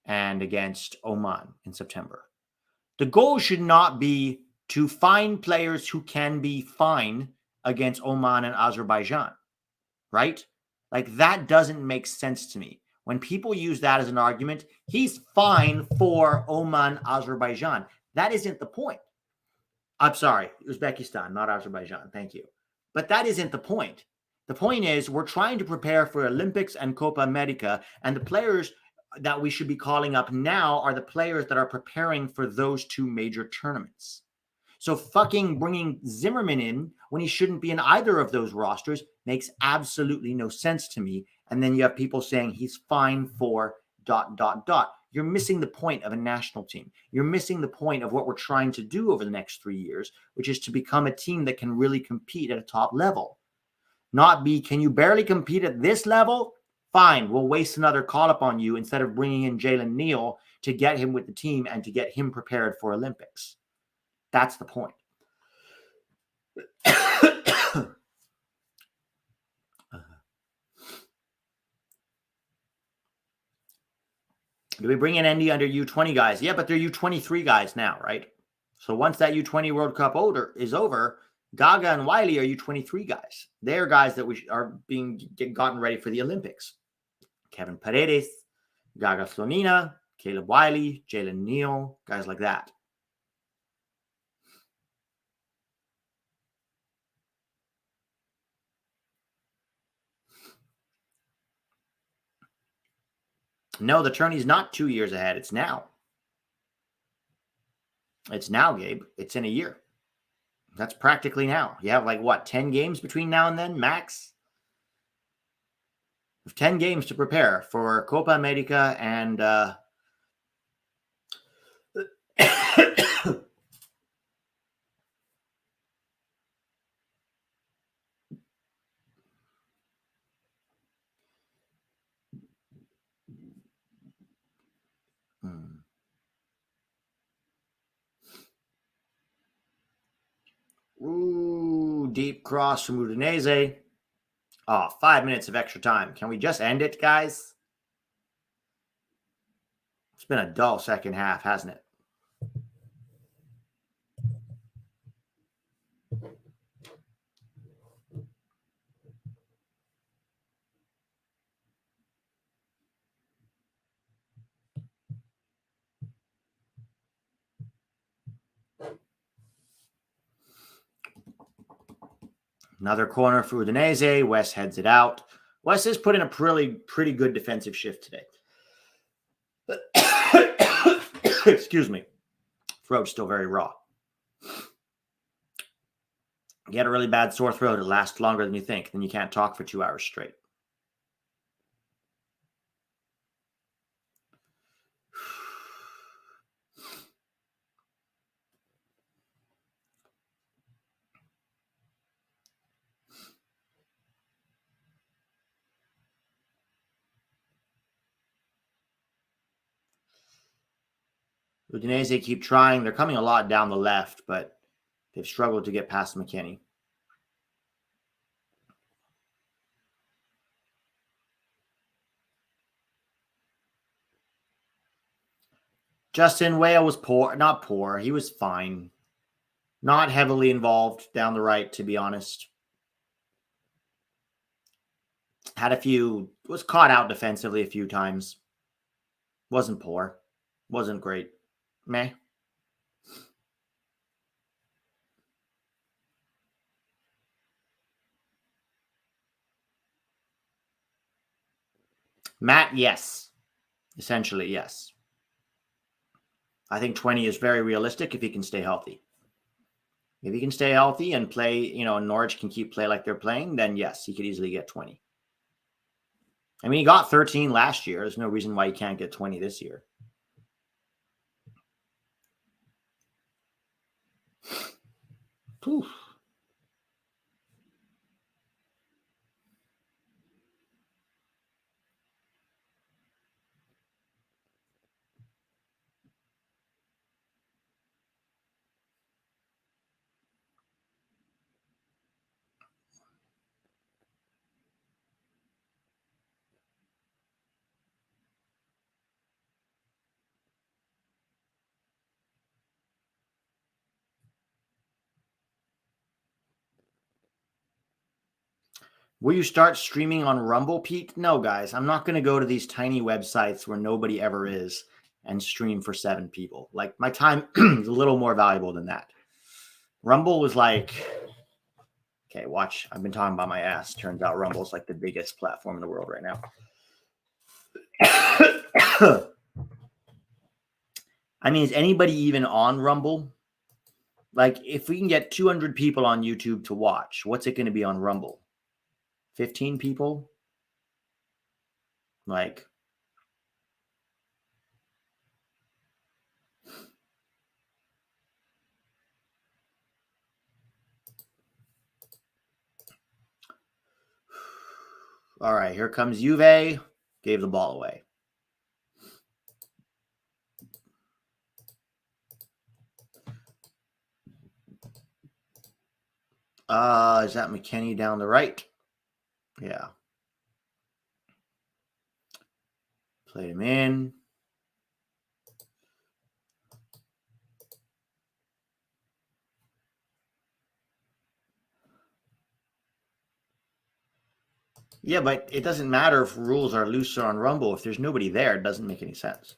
S1: and against Oman in September. The goal should not be to find players who can be fine against Oman and Azerbaijan, right? Like, that doesn't make sense to me. When people use that as an argument, he's fine for Oman, Azerbaijan. That isn't the point. I'm sorry, Uzbekistan, not Azerbaijan. Thank you. But that isn't the point. The point is we're trying to prepare for Olympics and Copa America, and the players that we should be calling up now are the players that are preparing for those two major tournaments. So fucking bringing Zimmerman in when he shouldn't be in either of those rosters makes absolutely no sense to me. And then you have people saying he's fine for ... You're missing the point of a national team. You're missing the point of what we're trying to do over the next 3 years, which is to become a team that can really compete at a top level. Not be, can you barely compete at this level? Fine, we'll waste another call-up on you instead of bringing in Jalen Neal to get him with the team and to get him prepared for Olympics. That's the point. Do we bring in any under U20 guys? Yeah, but they're U23 guys now, right? So once that U20 World Cup is over, Gaga and Wiley are U23 guys. They're guys that are being gotten ready for the Olympics. Kevin Paredes, Gaga Slonina, Caleb Wiley, Jalen Neal, guys like that. No, the tourney's not 2 years ahead. It's now. It's now, Gabe. It's in a year. That's practically now. You have like what, 10 games between now and then, max? You have 10 games to prepare for Copa America and Ooh, deep cross from Udinese. Oh, 5 minutes of extra time. Can we just end it, guys? It's been a dull second half, hasn't it? Another corner for Udinese. West heads it out. West has put in a pretty good defensive shift today. Excuse me. Throat's still very raw. You get a really bad sore throat, it lasts longer than you think. Then you can't talk for 2 hours straight. Udinese keep trying. They're coming a lot down the left, but they've struggled to get past McKennie. Justin Weah was poor. Not poor. He was fine. Not heavily involved down the right, to be honest. Had a few, was caught out defensively a few times. Wasn't poor. Wasn't great. Meh. Matt, yes. Essentially, yes. I think 20 is very realistic if he can stay healthy. If he can stay healthy and play, Norwich can keep play like they're playing, then yes, he could easily get 20. I mean, he got 13 last year. There's no reason why he can't get 20 this year. Poof. Will you start streaming on Rumble, Pete? No, guys. I'm not going to go to these tiny websites where nobody ever is and stream for 7 people. Like, my time is a little more valuable than that. Rumble was like, okay, watch. I've been talking about my ass. Turns out Rumble's like the biggest platform in the world right now. I mean, is anybody even on Rumble? Like, if we can get 200 people on YouTube to watch, what's it going to be on Rumble? 15 people? Like, all right, here comes Juve. Gave the ball away. Is that McKennie down the right? Yeah. Play him in. Yeah, but it doesn't matter if rules are looser on Rumble. If there's nobody there, it doesn't make any sense.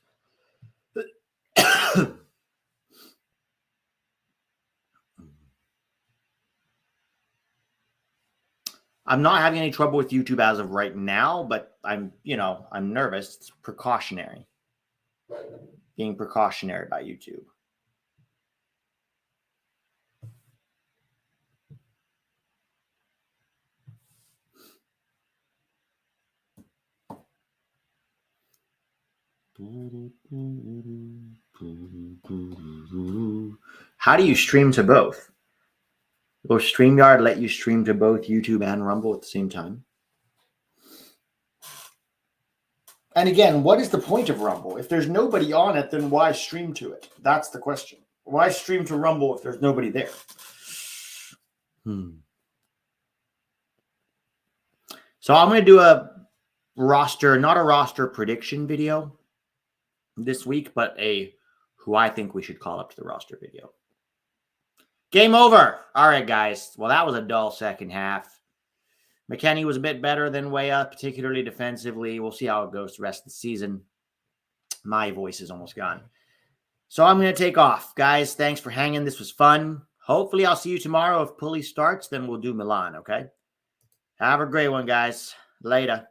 S1: I'm not having any trouble with YouTube as of right now, but I'm nervous. It's precautionary. Being precautionary about YouTube. How do you stream to both? Will StreamYard let you stream to both YouTube and Rumble at the same time? And again, what is the point of Rumble? If there's nobody on it, then why stream to it? That's the question. Why stream to Rumble if there's nobody there? So I'm going to do a roster, not a roster prediction video this week, but a who I think we should call up to the roster video. Game over. All right, guys. Well, that was a dull second half. McKennie was a bit better than Weah, particularly defensively. We'll see how it goes the rest of the season. My voice is almost gone. So I'm going to take off. Guys, thanks for hanging. This was fun. Hopefully, I'll see you tomorrow. If Pulley starts, then we'll do Milan, okay? Have a great one, guys. Later.